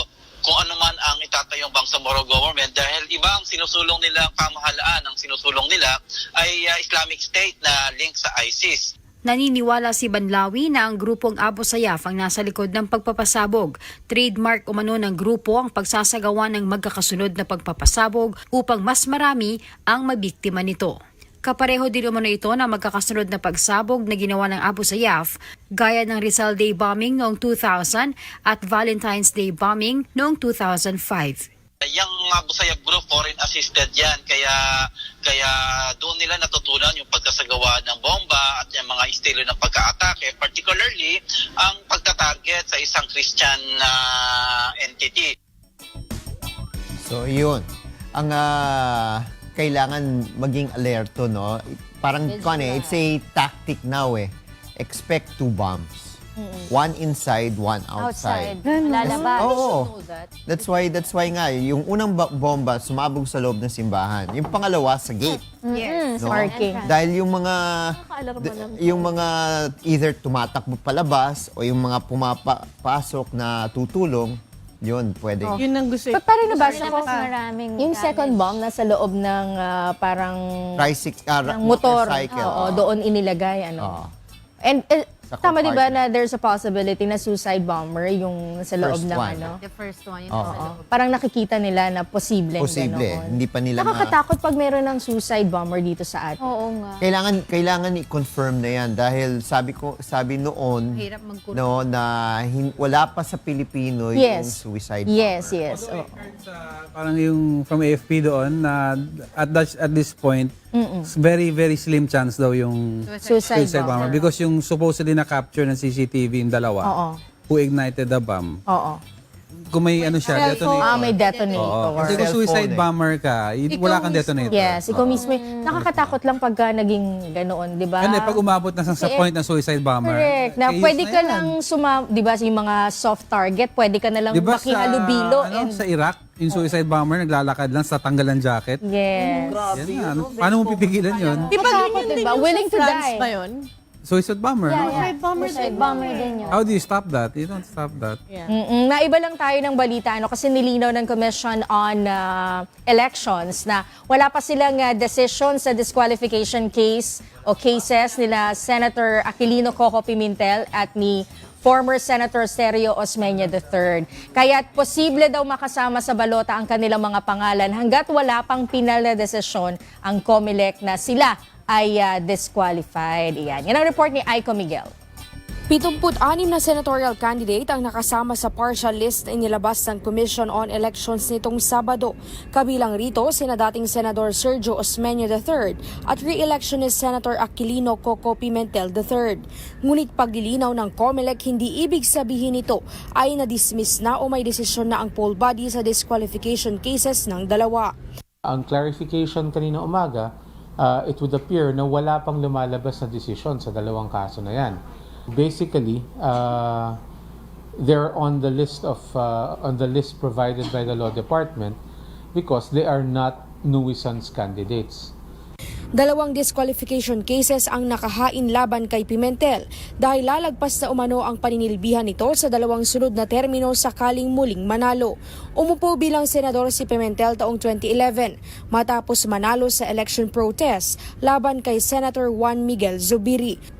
kung ano man ang itatayong Bangsamoro government dahil iba ang sinusulong nila, ang pamahalaan ang sinusulong nila ay Islamic State na link sa ISIS. Naniniwala si Banlawi na ang grupong Abu Sayyaf ang nasa likod ng pagpapasabog. Trademark umano ng grupo ang pagsasagawa ng magkakasunod na pagpapasabog upang mas marami ang mabiktima nito. Kapareho din umano ito na magkakasunod na pagsabog na ginawa ng Abu Sayyaf gaya ng Rizal Day bombing noong 2000 at Valentine's Day bombing noong 2005. Yung Abu Sayyaf group, foreign assisted yan. Kaya doon nila natutunan yung pagkasagawa ng bomba at yung mga estilo ng pagka-atake. Particularly, ang pagta-target sa isang Christian entity. So, yun. Ang kailangan maging alerto, no? Parang, it's a tactic now, eh. Expect 2 bombs. One inside, one outside. Lalabas. Oo. That's why nga, yung unang bomba sumabog sa loob ng simbahan. Yung pangalawa sa gate. Yes. No? Parking. Dahil yung mga either tumatakbo palabas o yung mga pumapasok na tutulong, yun, pwede. Yun ang gusto. But parang nabasa ko, maraming yung second bomb nasa loob ng parang Tricycle, motor. motorcycle. Oo, doon inilagay. And tama di ba na there's a possibility na suicide bomber yung sa loob First ng one. The first one, yun. Parang nakikita nila na posible. Hindi pa nila Nakakatakot pag meron ng suicide bomber dito sa atin. Oo nga. Kailangan i-confirm na yan dahil sabi noon Hirap magkulong. no na wala pa sa Pilipino yung suicide bomber. Yes. Parang yung from AFP doon na at this point, very, very slim chance daw yung Suicide bomber. bomber. Because yung supposedly na-capture ng CCTV yung dalawa who ignited the bomb. Kung may siya, detonator. May detonator. Kasi kung suicide bomber ka, wala kang detonator. Yes, ikaw mismo. Nakakatakot lang pagka naging ganoon, di ba? Ano pag umabot na sa point ng suicide bomber. Correct. Na case pwede na ka yan. lang di ba, yung mga soft target, pwede ka na lang Diba makihalubilo. sa Iraq, yung suicide bomber, naglalakad lang sa tanggalan jacket. Yes. Yan na. Paano mo pipigilan yun? Di ba Takot, ganyan din diba? yung Willing sa to France die. ba yun? Suicide bomber. Suicide bomber din yun. How do you stop that? You don't stop that. Naiba lang tayo ng balita kasi nilinaw ng Commission on Elections na wala pa silang decision sa disqualification case o cases nila Senator Aquilino Coco Pimentel at ni former Senator Sergio Osmeña III. Kaya't posible daw makasama sa balota ang kanilang mga pangalan hanggat wala pang pinal na desisyon ang COMELEC na sila ay disqualified. Yan ang report ni Aiko Miguel. 76 na senatorial candidate ang nakasama sa partial list na inilabas ng Commission on Elections nitong Sabado. Kabilang rito sina dating Senador Sergio Osmeña III at re-electionist Senator Aquilino Coco Pimentel III. Ngunit paglilinaw ng COMELEC, hindi ibig sabihin nito ay na-dismiss na o may desisyon na ang poll body sa disqualification cases ng dalawa. Ang clarification kanina umaga, it would appear na wala pang lumalabas na desisyon sa dalawang kaso na yan. Basically, they're on the list provided by the law department because they are not nuisance candidates. Dalawang disqualification cases ang nakahain laban kay Pimentel dahil lalagpas na umano ang paninilbihan nito sa dalawang sunod na termino sakaling muling manalo. Umupo bilang senador si Pimentel taong 2011 matapos manalo sa election protest laban kay Senator Juan Miguel Zubiri.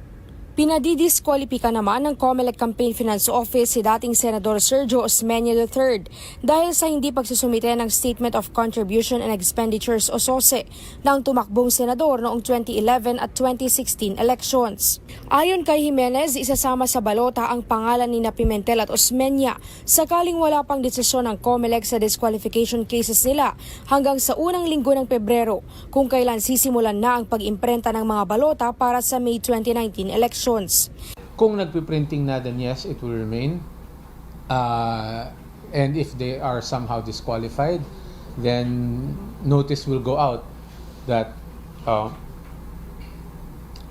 Pinadidiskwalipika naman ng COMELEC Campaign Finance Office si dating Senador Sergio Osmeña III dahil sa hindi pagsusumite ng Statement of Contribution and Expenditures o SOSE ng tumakbong senador noong 2011 at 2016 elections. Ayon kay Jimenez, isasama sa balota ang pangalan ni Pimentel at Osmeña sakaling wala pang desisyon ng COMELEC sa disqualification cases nila hanggang sa unang linggo ng Pebrero kung kailan sisimulan na ang pag-imprenta ng mga balota para sa May 2019 elections. Kung nagpiprinting na, then yes, it will remain. And if they are somehow disqualified, then notice will go out that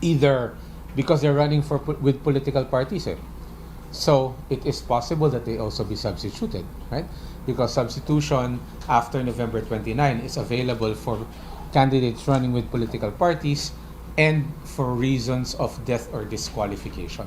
either because they're running with political parties, so it is possible that they also be substituted, right? Because substitution after November 29 is available for candidates running with political parties and for reasons of death or disqualification.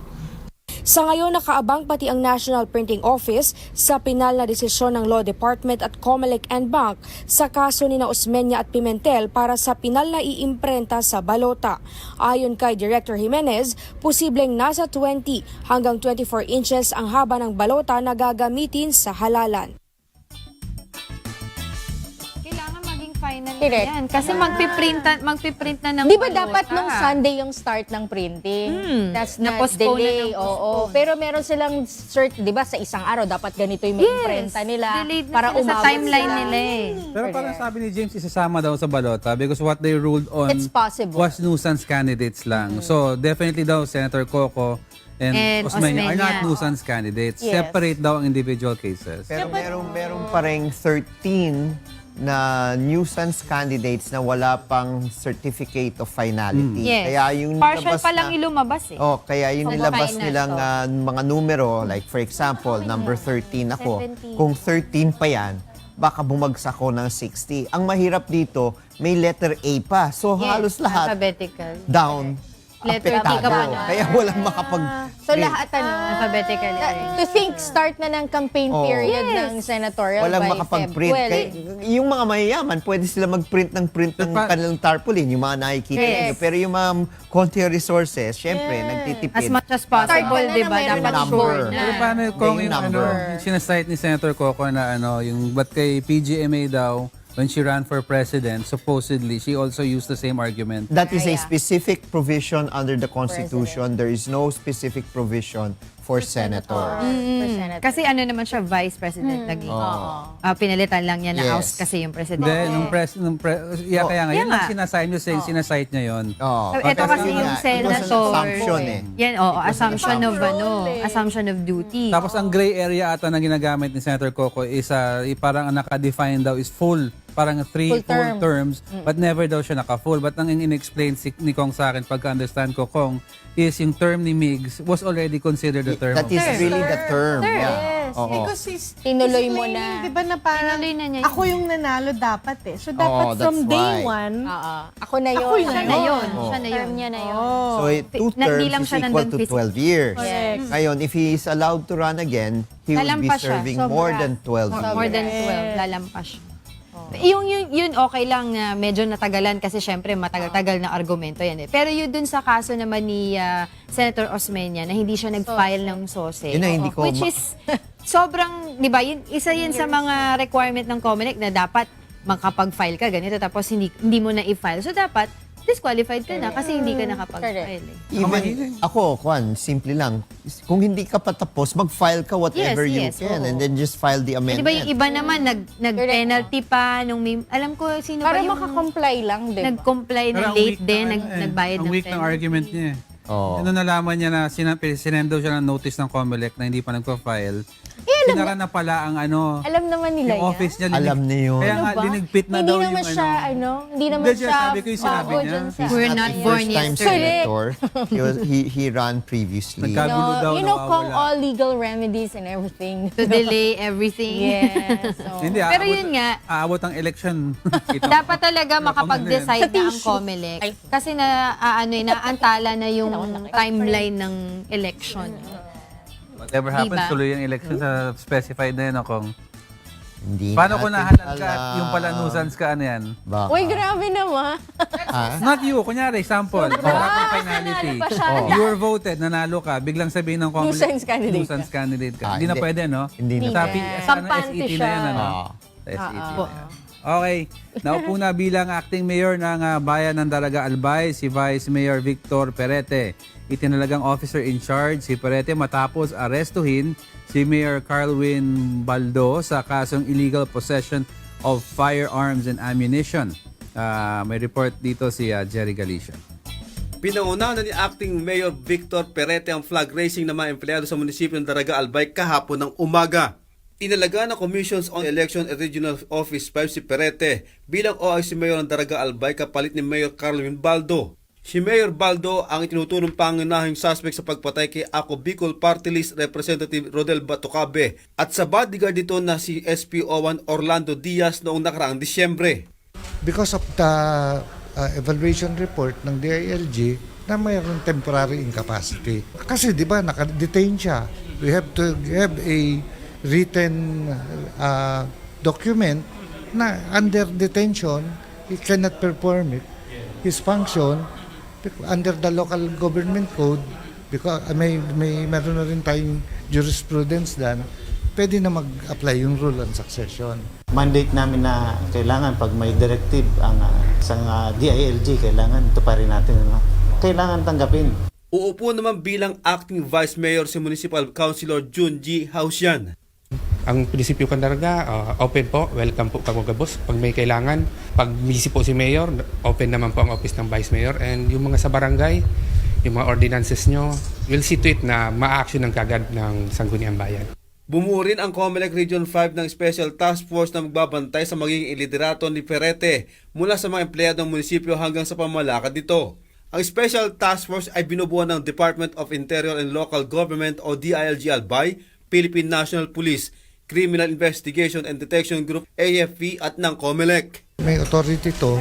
Sa ngayon, nakaabang pati ang National Printing Office sa pinal na desisyon ng Law Department at Comelec and Bank sa kaso ni Osmeña at Pimentel para sa pinal na iimprenta sa balota. Ayon kay Director Jimenez, posibleng nasa 20 hanggang 24 inches ang haba ng balota na gagamitin sa halalan. Kailangan maging final na Correct. yan. Kasi magpiprint na ng Di ba balota. dapat nung Sunday yung start ng printing? That's not Na-postpone na delay. ng Oo. postpone. Pero meron silang di ba sa isang araw dapat ganito yung imprenta nila Delayed na para sila sa umabot timeline sila. nila eh. Pero parang sabi ni James, isasama daw sa balota because what they ruled on It's possible. was nuisance candidates lang. So definitely daw Senator Coco and Osmeña are not Osmeña. nuisance candidates. Yes. Separate daw ang individual cases. Pero merong pa ring 13 na nuisance candidates na wala pang certificate of finality. Yes. Kaya yung Partial nilabas pa lang na- ilumabas eh. kaya yung Sa nilabas final nilang mga numero, like for example, number 13 ako. 17. Kung 13 pa yan, baka bumagsak ko ng 60. Ang mahirap dito, may letter A pa. So halos lahat Alphabetical. down, Letter D apektado. ka ba na? Kaya walang makapag So lahat Alphabetical. to think start na ng campaign Oo. period Yes. ng senatorial Walang by makapag-print. Feb. Kaya, yung mga mayayaman, pwede sila mag-print ng kanilang tarpaulin, yung mga nakikita Yes. nyo. Pero yung mga konti resources, syempre, nagtitipid. As much as possible, Start di ba? na na Dapat mayroon sure number. na. Pero paano kung Yung yung number. yung sinasite ni Senator Coco na yung ba't kay PGMA daw, when she ran for president, supposedly, she also used the same argument. That is a specific provision under the Constitution. There is no specific provision for senator. For senator. Kasi ano naman siya, vice president. Naging, pinalitan lang niya na Yes. oust kasi yung president. Hindi, kaya nga, Kaya yun nga. ang sinasite niyo, sinasite niya yun. Oh. So, ito kasi yung It was an senator. assumption eh. Yan, assumption of assumption of duty. Tapos ang gray area ata na ginagamit ni Senator Coco is parang ang naka-define daw is full. Parang Full 3 full term. terms, but never daw siya naka-full. But ang in-explain ni Kong sa akin, pagka-understand ko, Kong, is yung term ni Migs was already considered a term. That is really the term. Yeah. Yes. Oo. Because he's Tinuloy mo claiming, na. di ba na parang Tinuloy na niya ako yung nanalo dapat eh. So dapat that's from day why. one, Ako na yun. Ako yun. Siya na yun. Oh. Siya na yun. Term niya na yun. So, 2 Na- di terms lang is siya equal nandun to physically. 12 years. Correct. Ngayon, if he is allowed to run again, he will be Lalampas siya. serving Sobra. more than 12 years. More than 12, lalampas siya. Yun okay lang na medyo natagalan kasi syempre matagal-tagal na argumento yan eh. Pero yun dun sa kaso naman ni Senator Osmeña na hindi siya nag-file ng SOSE. Yun na, hindi ko Which is sobrang, di ba, isa yun sa mga requirement ng Comelec na dapat makapag-file ka ganito tapos hindi mo na i-file. So dapat disqualified ka na kasi hindi ka nakapag-file eh. Even ako, simple lang. Kung hindi ka pa tapos, mag-file ka whatever you Yes, can oo. and then just file the Di amendment. ba yung iba naman nag-penalty pa nung alam ko sino Para ba yung makakomply lang, di ba? nag-comply na Pero ang late weak ng din, ano nagbayad ang ng weak ng penalty. argument niya eh. Oo. Ano nalaman niya na sinendo siya ng notice ng Comelec na hindi pa nagpa-file. Sinara na pala ang Alam naman nila yung office niya. Alam niya yun. Kaya nga, Ano ba? linigpit na Hindi daw naman yung siya, hindi naman Hindi, siya sabi ko yung sinabi bago niya. dyan sa... We're Not not a born first-time yesterday. senator. He ran previously. Nagkagulo daw, you know, Kong, nawawala. all legal remedies and everything. To delay everything. Yes. So. Hindi, Pero aabot- yun nga, Aabot ang election. Kita mo. dapat talaga makapag-decide na ang Comelec. Kasi naantala na yung timeline ng election. Whatever happens, Diba? tuloy yung election sa specified na yun, Kong. Hindi Paano kung natin nahalal ka at alam. yung pala nuisance ka, ano yan? Baka. Uy, grabe naman. Ha? Not you, kunyari, example. Happy finality. nanalo pa siya. You were voted, nanalo ka, biglang sabihin ng Comelec, Nuisance candidate nuisance candidate ka. Ah, Hindi na hindi. pwede, no? Hindi na. Sabi, Hindi. sa Kampante SET na siya. yan, ano? Ah. Sa SET na yan. Okay. Naupo na bilang acting mayor ng bayan ng Daraga Albay, si Vice Mayor Victor Perete. Itinalagang officer in charge si Perete matapos arestuhin si Mayor Carlwin Baldo sa kasong illegal possession of firearms and ammunition. May report dito si Jerry Galicia. Pinangunahan na ni Acting Mayor Victor Perete ang flag raising ng mga empleyado sa munisipyo ng Daraga Albay kahapon ng umaga. Inalaga ng Commissions on Election and Regional Office 5 si Perete bilang OIC Mayor ng Daraga Albay kapalit ni Mayor Carlwin Baldo. Si Mayor Baldo ang itinuturong pangunahing suspect sa pagpatay kay Ako Bicol Party List Representative Rodel Batucabe at sa bodyguard dito na si SPO1 Orlando Diaz noong nakaraang Disyembre. Because of the evaluation report ng DILG, na mayroong temporary incapacity. Kasi di ba, naka-detain siya. We have to have a written document na under detention, he cannot perform his function under the local government code, because meron na rin tayong jurisprudence dan, pwede na mag-apply yung rule on succession. Mandate namin na kailangan pag may directive ang isang DILG, kailangan ito pa rin natin. Kailangan tanggapin. Uupo naman bilang acting vice mayor si Municipal Councilor Jun G. Hausian. Ang prinsipyo ko talaga, open po, welcome po Kamugabos. Pag may kailangan, pag busy po si Mayor, open naman po ang office ng Vice Mayor. And yung mga sa barangay, yung mga ordinances nyo, we'll see to it na ma-action ng kagad ng Sangguniang Bayan. Bumuo rin ang COMELEC Region 5 ng Special Task Force na magbabantay sa magiging liderato ni Perete mula sa mga empleyado ng munisipyo hanggang sa pamalakad nito. Ang Special Task Force ay binubuo ng Department of Interior and Local Government o DILG Albay, Philippine National Police, Criminal Investigation and Detection Group, AFP at ng COMELEC. May authority to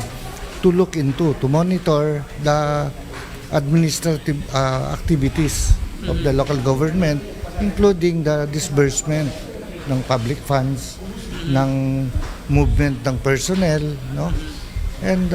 look into, to monitor the administrative activities of the local government, including the disbursement ng public funds, ng movement ng personnel, no? And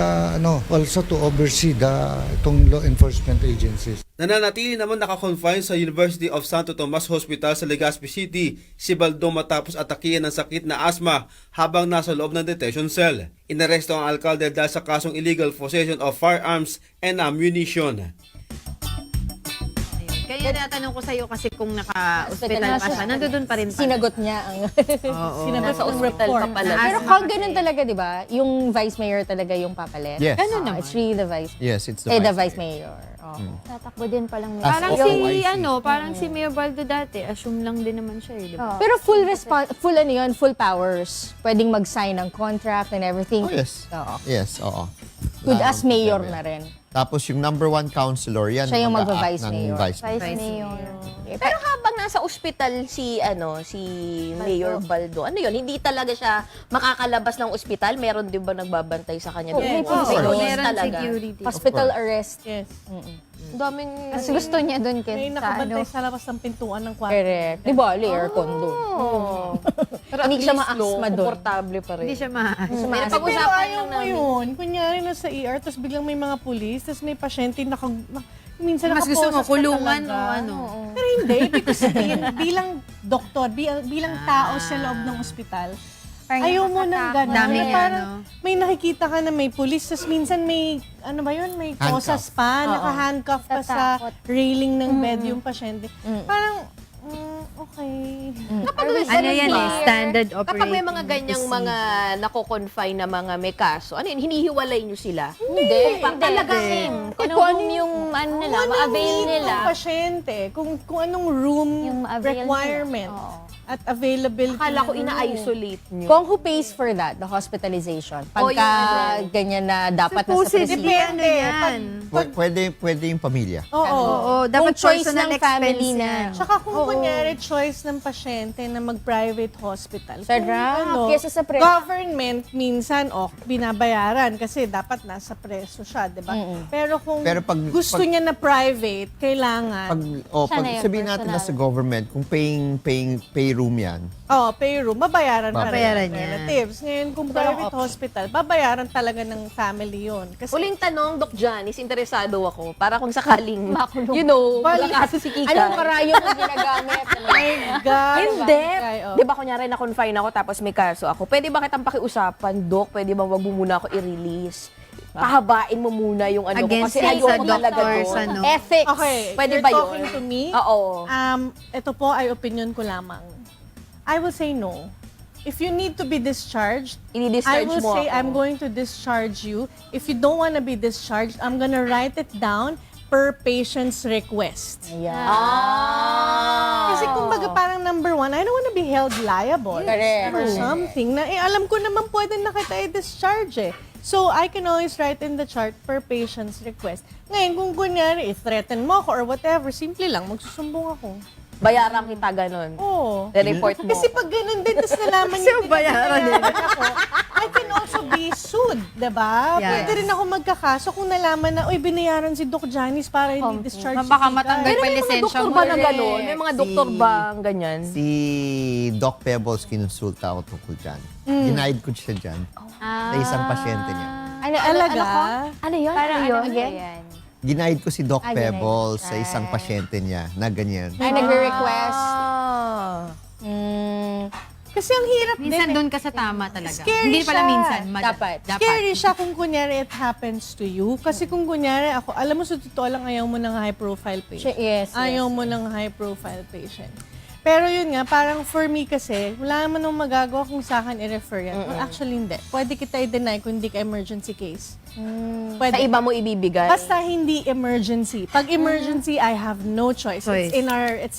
also to oversee itong law enforcement agencies. Nananatili naman nakakonfine sa University of Santo Tomas Hospital sa Legazpi City si Baldo matapos atakihan ng sakit na asma habang nasa loob ng detention cell. Inaresto ang alkalde dahil sa kasong illegal possession of firearms and ammunition. Kaya natanong ko sa'yo kasi kung naka-hospital pa siya, nandoon pa rin pala. Sinagot niya ang Sinagot sa hospital pa pala. Pero kung ganun talaga, di ba? Yung vice mayor talaga yung papalit. Yes. Ganun naman. It's really the vice. Yes, it's the vice mayor. Tatakbo din palang As Parang of si, OIC. parang si Mayor Baldo dati, assume lang din naman siya eh, di ba? Pero full powers. Pwedeng mag-sign ng contract and everything. Oh, yes. Oo. Yes, oo. Good as mayor na rin. Tapos yung number 1 councilor, yan. Siya yung mag-a-act magva-vice ng mayor. vice Vice Mayor. Pero habang nasa ospital si Mayor Baldo, ano yun, hindi talaga siya makakalabas ng ospital? Meron din ba nagbabantay sa kanya? May police Meron talaga. security. Hospital arrest. Yes. Ang daming... Mas gusto niya doon May kaysa nakabantay sa labas ng pintuan ng kwarto. Correct. Di ba? Aircon doon. Pero Hindi at siya least, maasma doon. komportable pa rin. Hindi siya maas. Pero Pero pag-usapan ayaw lang mo namin. yun. Kunyari nasa ER, tapos biglang may mga pulis, tapos may pasyente minsan Mas gusto mo nakaposas pa kulungan o talaga. ano? Pero hindi. Ibig sabihin, bilang doktor, bilang tao sa loob ng ospital, ayaw mo ng gano'n. Daming Parang may nakikita ka na may pulis, tapos minsan may, ano ba yun, may posas pa, naka-handcuff pa sa railing ng bed yung pasyente. Parang, okay. Ano yan eh, standard operating Kapag may mga ganyang mga nako-confine na mga may kaso, ano yun, hinihiwalay nyo sila? Hindi. Talagang Kung ano yung nila, ma-avail nila. Ng pasyente, kung anong room Yung ma-avail requirement at availability. Akala ko ng room. ina-isolate nyo. Kung who pays for that, the hospitalization? Pagka ganyan na dapat na sa Supposedly, procedure. ano yan? Pwede yung pamilya. Oo, dapat Kung choice personal ng family expense na. yan. Tsaka kung kunyari choice ng pasyente na mag-private hospital. Sarap. Kung Kesa sa preso. government, minsan, binabayaran kasi dapat nasa preso siya, di ba? Pero kung Pero pag- gusto pag- niya na private, kailangan, Pag na yun, sabihin natin na sa government, kung pay room yan, pay room, babayaran pa rin Babayaran ng niya. relatives. Ngayon, kung private hospital, babayaran talaga ng family yon. Kasi Huling tanong, Doc Janice, interesado ako. Para kung sakaling, you know, kaso si Kika. Anong karayong ang ginagamit? my God. Hindi. Oh. Di ba kunyari na-confine ako tapos may kaso ako. Pwede ba kitang pakiusapan, Doc? Pwede ba wag mo muna ako i-release? Pahabain mo muna yung ano ko. Against Kasi sa ayoko talaga doctors, doon. ano? Ethics. Okay, Pwede you're ba yun? talking to me? Oo. Ito po ay opinion ko lamang. I will say no. If you need to be discharged, I-discharge I will mo say ako. I'm going to discharge you. If you don't want to be discharged, I'm gonna write it down per patient's request. Kasi kumbaga parang number one, I don't want to be held liable for something na alam ko naman pwede na kita i-discharge eh. So, I can always write in the chart per patient's request. Ngayon, kung kunyari, i-threaten mo ako or whatever, simple lang, magsusumbong ako. Bayaran kita ganun. Oo. The report mo. Kasi pag ganun din, tapos nalaman niyo, bayaran din. ako, I can also be sued. sued, diba? Yes. Pwede rin ako magkakaso kung nalaman na, uy, binayaran si Doc Janice para hindi discharge si Baka Kika. matanggal Pero pa may mga lisensya doktor mo. ba na gano'n? May mga doktor ba ang ganyan? Si Doc Pebbles, kinonsulta ako tungkol dyan. Denied ko siya dyan sa isang pasyente niya. Talaga? Ano yun? Parang ano yun? ano ba yan? Denied ko si Doc denied. Pebbles sa isang pasyente niya na ganyan. Ay, nagre-request. Kasi ang hirap Minsan din. doon ka sa tama talaga. Scary Hindi pala siya. minsan. Dapat. Scary siya kung kunyari it happens to you. Kasi kung kunyari ako, alam mo sa totoo lang ayaw mo ng high-profile patient. Yes, Ayaw mo ng high-profile patient. Pero yun nga, parang for me kasi, wala naman nung magagawa kung sa akin i-refer yan. Well, actually, hindi. Pwede kita i-deny kung hindi ka emergency case. Sa iba mo ibibigay? Basta hindi emergency. Pag emergency, I have no choice. It's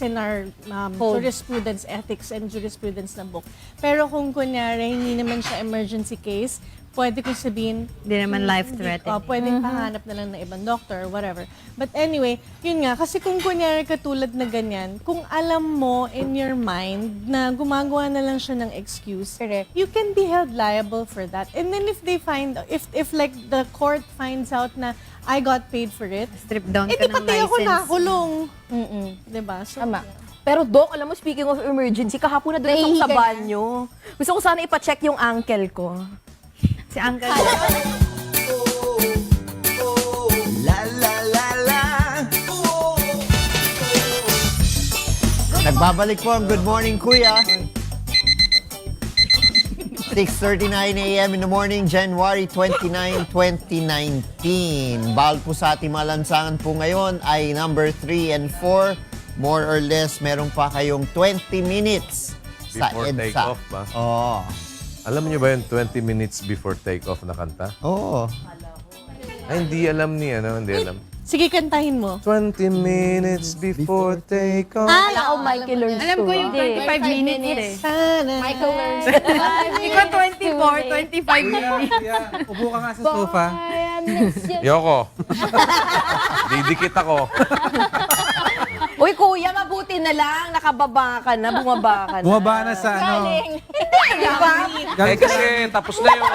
in our jurisprudence, ethics and jurisprudence na book. Pero kung kunyari, hindi naman siya emergency case, pwede ko sabihin, Hindi naman life-threatening. pwede pahanap na lang ng ibang doctor, whatever. But anyway, yun nga, kasi kung kunyari katulad na ganyan, kung alam mo in your mind na gumagawa na lang siya ng excuse, you can be held liable for that. And then if they find, if like the court finds out na I got paid for it, Strip down ka di ng pati ako license. nakulong. Diba? So, Tama. Pero Doc, alam mo, speaking of emergency, kahapon na doon ako sa banyo. Gusto ko sana ipacheck yung ankle ko. Si Uncle. Nagbabalik po ang Good Morning Kuya. 6:39 a.m. in the morning, January 29, 2019. Bawal po sa ating mga lansangan po ngayon ay number 3 and 4. More or less, meron pa kayong 20 minutes sa Before EDSA. take-off ba? Oo. Alam niyo ba yung 20 minutes before take-off na kanta? Oo. Ay, hindi alam ni, hindi alam. sige, kantahin mo. 20 minutes before take-off. Ako, Michael learns Alam ko yung 25 minutes eh. Michael learns. Ikaw 24, 25 minutes. Upo ka nga sa sofa. Yoko. Didikit ako. Uy, kuya, mabuti na lang. Nakababa ka na, bumaba ka na. Bumaba na sa ano. Hindi, diba? Kasi tapos na yung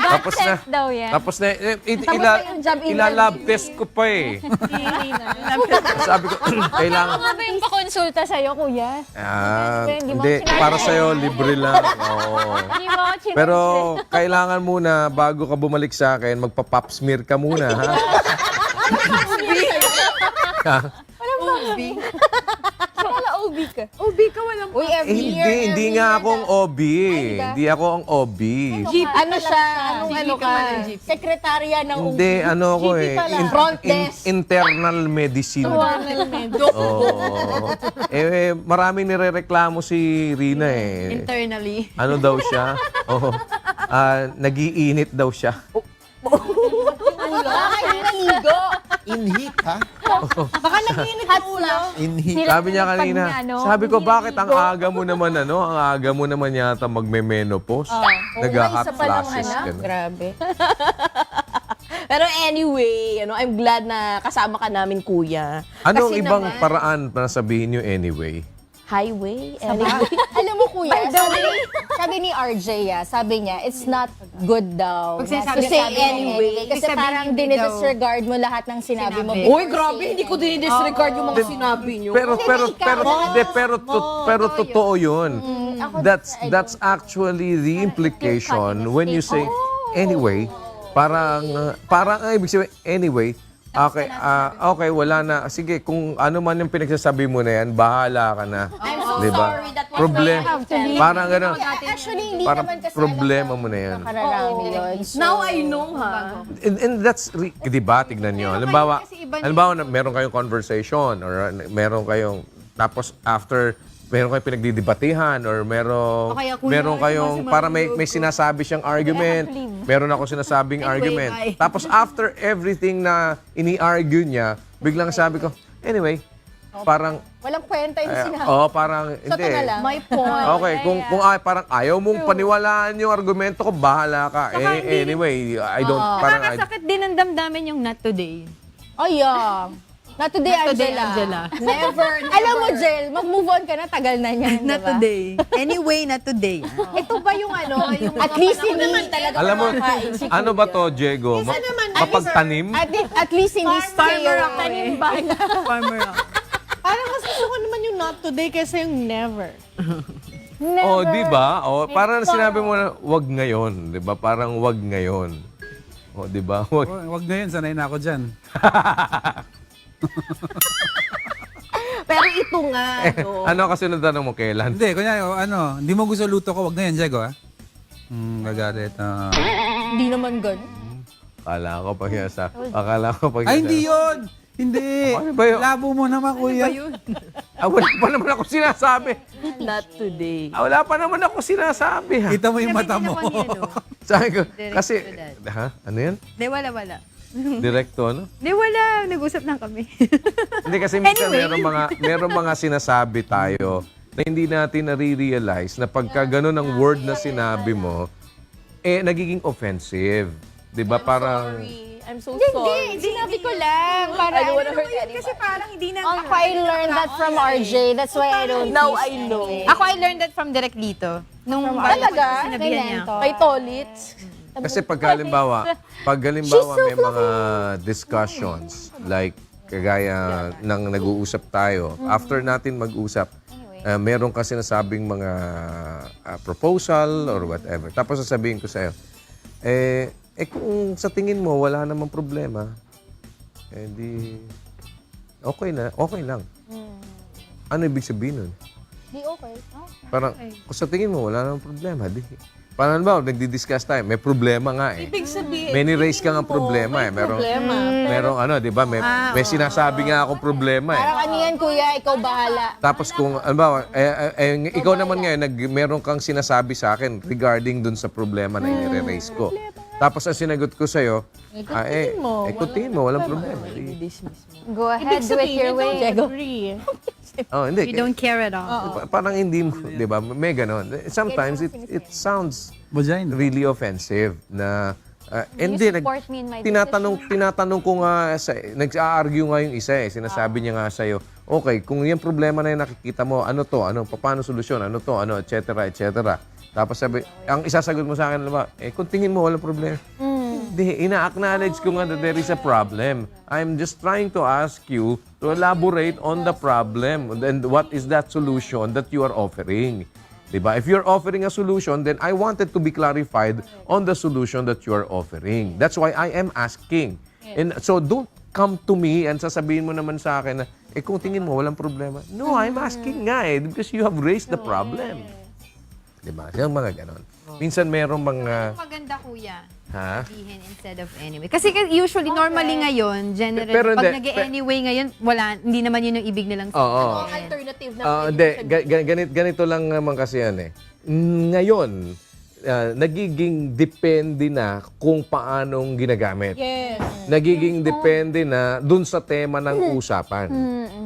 tapos na. daw yan. Tapos na. Tapos na yung job interview. Ila-lab test ko pa eh. Sabi ko, kailangan. Ano ba yung pakonsulta sa'yo, kuya? Hindi, para sa'yo, libre lang. Oo. Hindi mo ako chinonse. Pero kailangan muna, bago ka bumalik sa akin, magpa-pop smear ka muna, ha? Wala OB ka. OB ka, walang Uy, every year. Hindi nga akong OB. Hindi ako ang OB. Ano siya? Anong GP ano ka ka? man, GP. Sekretarya ng OB. Hindi, ano ako eh. Front desk. Internal medicine. Oo. Maraming nirereklamo si Rina eh. internally. Ano daw siya? Oo. Nag-iinit daw siya. Nakakaligo. In heat, ha? Baka naginit ang ulo. In heat. Sabi niya kanina, Pag ano, sabi ko, bakit ang aga mo naman, ang aga mo naman yata magme-menopause? Nag-hot Isa pa lang flashes anak. ka na. Grabe. Pero anyway, I'm glad na kasama ka namin, kuya. Anong Kasi ibang naman, paraan na sabihin nyo anyway? highway? Anyway. Alam mo, kuya, sabi ni RJ, sabi niya, it's not good daw. Pag na sinasabi to say niya anyway. ibig Kasi sabihin parang hindi dinidisregard mo lahat ng sinabi mo. Uy, grabe, hindi ko dinidisregard yung mga sinabi niyo. Pero totoo yun. That's actually the implication when you say anyway. Parang ibig sabihin anyway. Okay, okay, wala na. Sige, kung ano man yung pinagsasabi mo na yan, bahala ka na. I'm so Diba? sorry. That was Problem. Parang Gano'n. Actually, hindi Parang naman kasi problema mo na yan. Kararami yun. Now I know, ha? And that's, diba, tignan nyo. Halimbawa, meron kayong conversation or meron kayong, tapos after, meron kayong pinagdidebatehan or meron kayong, para may sinasabi siyang argument, meron ako sinasabing argument. Tapos after everything na ini-argue niya, biglang sabi ko, anyway, parang, Walang kwenta yung sinabi. parang, So, ito hindi. na lang. My point. Okay, kung parang ayaw mong paniwalaan yung argumento ko, bahala ka. Anyway, I don't, parang, Nakakasakit din ang damdamin yung not today. Oh, yeah. Not today, Not today, Angela. Angela. Never. Alam mo, Jel, mag-move on ka na, tagal na niyan, Not diba? today. Anyway, not today. Ito ba yung ano? Yung At least hindi talaga Alam mo, kumakain si ano ba to, Diego? Mapagtanim? At least hindi Farmer stay ako tanim eh. ba? Farmer ako. Parang mas gusto ko naman yung not today kaysa yung never. Oh, di ba? Oh, parang sinabi mo na wag ngayon, 'di ba? Parang wag ngayon. Oh, di ba? Wag. Wag na yun, sanay na ako dyan. Pero ito nga, no? Ano kasi natanong mo kailan? Hindi, kunyari, hindi mo gusto luto ko, wag na yan, Diego, ha? Gagalit. Hindi naman ganun. Akala ko pag Ay, hindi yun! Hindi! Ano ba yun? Labo mo naman, kuya. Wala pa naman ako sinasabi. Not today. Wala pa naman ako sinasabi. Ha? Kita mo yung mata mo. Sabi ko, Direct kasi, to that. ha? Ano yan? Hindi, wala. Direkto, ano? Hindi, wala. Nag-usap lang kami. Hindi kasi minsan Anyway. merong mga sinasabi tayo na hindi natin nare-realize na pagka ganun ang word na sinabi mo, nagiging offensive. 'Di ba? Parang I'm so Hindi, sorry. sinabi ko lang. Para, I don't wanna hurt Kasi anybody. parang hindi na... Ako, I learned that from RJ. That's why I don't Now use I know. anyway. Ako, I learned that from Direct Lito. Nung Talaga? sinabihan niya ako. Kay Tolitz. kasi pag halimbawa may mga discussions like kagaya ng nag-uusap tayo, after natin mag-usap, meron kasi nasabing mga proposal or whatever. Tapos sasabihin ko sa'yo, kung sa tingin mo wala namang problema, di okay lang. Ano ibig sabihin nun? Di okay. Parang, kung sa tingin mo wala namang problema, di. Parang ba, nagdi-discuss tayo, may problema nga eh. Ibig sabihin, May ni-raise ka nga problema eh. Merong di ba, may sinasabi nga akong problema eh. Parang ano yan, kuya, ikaw bahala. Tapos kung, ikaw naman ngayon, meron kang sinasabi sa akin regarding dun sa problema na i-raise ko. Tapos ang sinagot ko sa'yo, tingin mo, walang problema. Go ahead, do it your way. agree. Hindi. You don't care at all. Parang hindi mo, di ba? May ganon. Sometimes it sounds Vagina. really offensive na hindi support me in my tinatanong ko nga nag-argue nga yung isa sinasabi niya nga sa iyo, okay, kung yung problema na yung nakikita mo, paano solusyon, etc. Tapos sabi, ang isasagot mo sa akin, kung tingin mo walang problema. Hindi, ina-acknowledge ko nga that there is a problem. I'm just trying to ask you to elaborate on the problem and what is that solution that you are offering. Diba? If you're offering a solution, then I wanted to be clarified on the solution that you are offering. That's why I am asking. And so don't come to me and sasabihin mo naman sa akin na, kung tingin mo walang problema. No, I'm asking nga because you have raised the problem. Diba? Yung mga ganon. Minsan merong mga... Maganda, kuya. Ha? Sabihin instead of anyway. Kasi usually, normally ngayon, generally, Pero pag hindi, nag-anyway ngayon, hindi naman yun yung ibig nilang Oo. Alternative na Ganito lang naman kasi yan eh. Ngayon, nagiging depende na kung paanong ginagamit. Yes. Nagiging depende na dun sa tema ng usapan.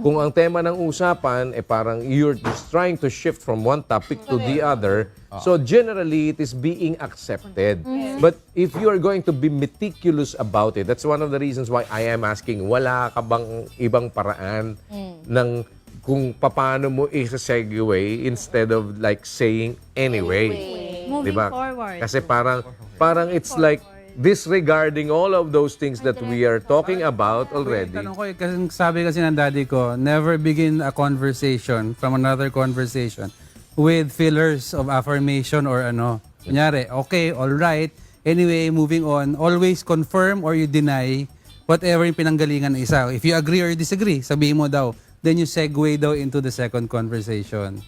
Kung ang tema ng usapan parang you're just trying to shift from one topic to the other, so generally it is being accepted. But if you are going to be meticulous about it, that's one of the reasons why I am asking, wala ka bang ibang paraan ng kung paano mo i-segue instead of like saying anyway. Moving Diba? forward. Kasi parang it's like disregarding all of those things that we are talking about already. Tanong ko, kasi sabi kasi ng daddy ko, never begin a conversation from another conversation with fillers of affirmation or ano. Kunyari, okay, all right. Anyway, moving on. Always confirm or you deny whatever yung pinanggalingan ng isa. If you agree or disagree, sabihin mo daw. Then you segue daw into the second conversation.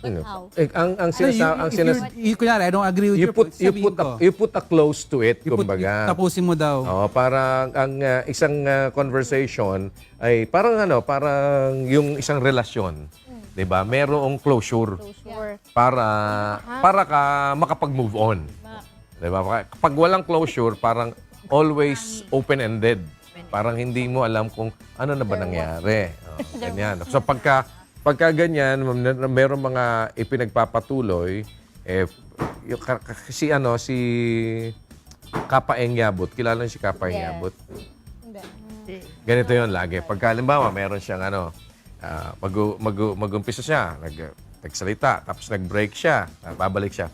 Kunyari, I don't agree with you put a close to it, kumbaga. Tapusin mo daw. Parang ang isang conversation ay parang yung isang relasyon. 'Di ba? Merong closure. Para ka makapag-move on. 'Di ba? Kapag walang closure, parang always open-ended. Parang hindi mo alam kung ano na ba nangyari. Ganyan. So pagka ganyan, mayroong mga ipinagpapatuloy, si Kapa Engyabut, kilala niyo si Kapa Engyabut? Ganito yon lagi. Pagka halimbawa, meron siyang mag-umpisa siya, nagsalita, tapos nag-break siya, babalik siya.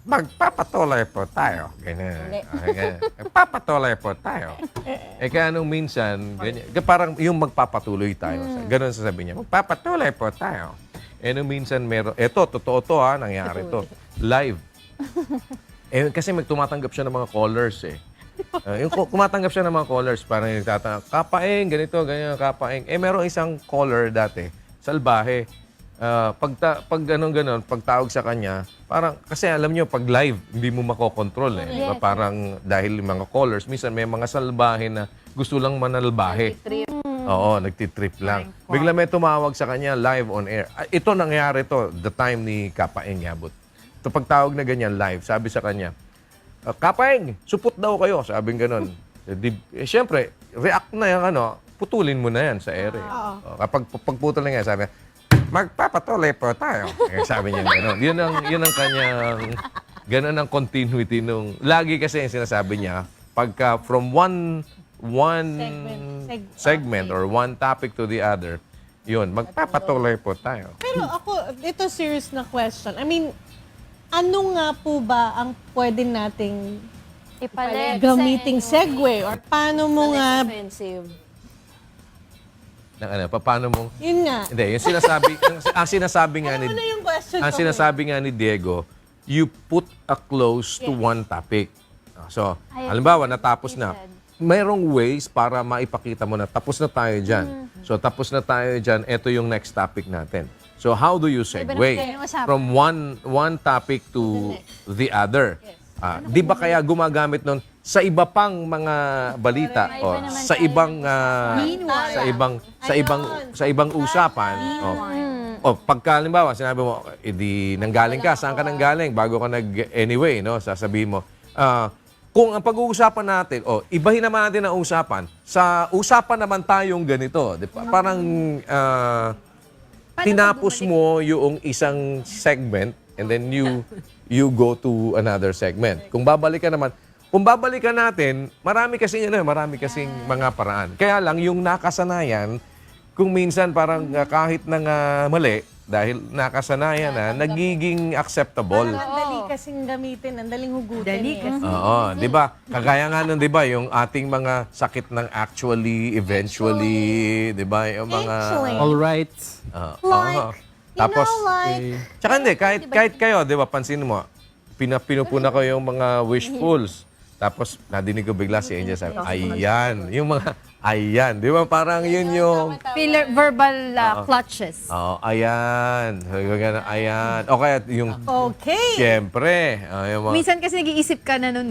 Magpapatuloy po tayo. Ganyan. Magpapatuloy po tayo. Kaya nung minsan, ganyan, parang yung magpapatuloy tayo. Ganun sasabihin niya, magpapatuloy po tayo. Nung minsan meron, totoo to nangyari to. Live. Kasi tumatanggap siya ng mga callers yung kumatanggap siya ng mga callers, parang nagtatanong, kapaing, ganito, ganyan, kapaing. Meron isang caller dati, salbahe. Pag ganon, pagtawag sa kanya, parang, kasi alam nyo, pag live, hindi mo makokontrol Diba? Parang, dahil mga callers, minsan may mga salbahe na gusto lang manalbahe. Oo, nagtitrip lang. Bigla may tumawag sa kanya live on air. Ito nangyari to, the time ni Kapaing Yabut. Ito pagtawag na ganyan live, sabi sa kanya, Kapaing, supot daw kayo, sabing ganon. Siyempre, react na yung putulin mo na yan sa air. Kapag pagputol na nga, sabi niya, magpapatuloy po tayo. Sabi niya gano'n. Yun ang kanyang, gano'n ang continuity nung, lagi kasi yung sinasabi niya, pagka from one segment or one topic to the other, yun, magpapatuloy po tayo. Pero ako, ito serious na question. I mean, ano nga po ba ang pwede nating gamiting segue? Or paano mo nga... Paano mo? Yun nga. Hindi, yung sinasabi, ang sinasabi nga ni, Ano yung question ang ko? sinasabi nga ni Diego, you put a close to one topic. So, halimbawa, natapos na. Mayroong ways para maipakita mo na tapos na tayo dyan. So, tapos na tayo dyan, ito yung next topic natin. So, how do you segue from one topic to the other? Di ba kaya gumagamit nun sa iba pang mga balita o sa ibang usapan pagka halimbawa sinabi mo nanggaling ka, saan ka nanggaling bago ka anyway sasabihin mo kung ang pag-uusapan natin ibahin naman natin ang usapan sa usapan naman tayong ganito, di ba? Parang tinapos mo yung isang segment and then you go to another segment. Kung babalikan natin, marami kasing mga paraan. Kaya lang yung nakasanayan, kung minsan parang kahit nang mali, dahil nakasanayan na, nagiging acceptable. Ang dali kasing gamitin, ang daling hugutin. Dali kasi. Oo, di ba? Kagaya nga nun, di ba, yung ating mga sakit ng actually, eventually, di ba? Yung mga... All right. Tapos, tsaka hindi, kahit kayo, di ba, pansin mo, pinupuna ko yung mga wishfuls. Tapos, nadinig ko bigla si Angel sabi, ayan. Yung mga, ayan. Di ba, parang yun yung... Verbal clutches. Ayan. Ayan. O kaya yung... Okay. Siyempre. Yung mga, Minsan kasi nag-iisip ka na nun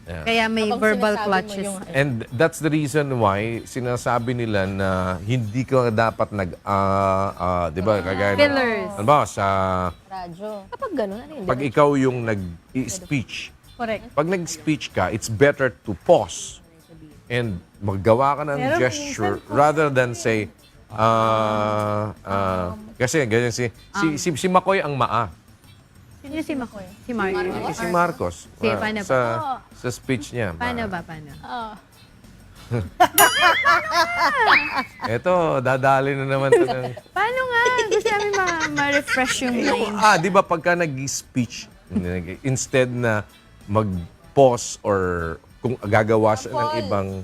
Kaya may verbal clutches. and that's the reason why sinasabi nila na hindi ka dapat di ba, kagaya Fillers. Ano ba, sa... Radyo. Kapag gano'n, ano yun? Pag ikaw yung nag-speech, Correct. pag nag-speech ka, it's better to pause and maggawa ka ng Pero gesture minsan po- rather than say, kasi ganyan si Makoy ang maa. Sino si Makoy? Si Marcos. Si Marcos. Sige, paano sa speech niya. Paano ba? Paano? Eto, dadali na naman ito ng... Paano nga? Gusto namin ma-refresh yung mind. Di ba pagka nag-speech, instead na mag-pause or kung gagawa siya ng ibang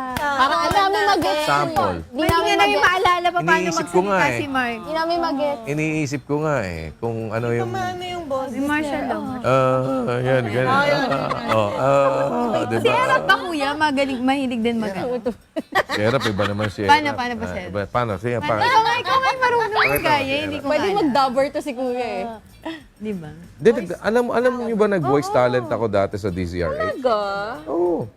Parang alam namin mag-get. sample. Hindi nga namin maalala pa paano Iniisip ko nga magsalita si Mark. Hindi namin mag-get. Iniisip ko nga kung ano yung... Ano yung boss? Si Marshall lang. yan, ganun. Si Erap ba kuya? Mahilig din Si Erap, iba naman si Paano Erap. ba si Erap? Paano? Sige, paano? Ikaw nga marunong mag-gaya. Hindi ko Pwede maalala. mag-dubber to si Kuya Di ba? Alam niyo ba nag-voice talent ako dati sa DZRH? Oo.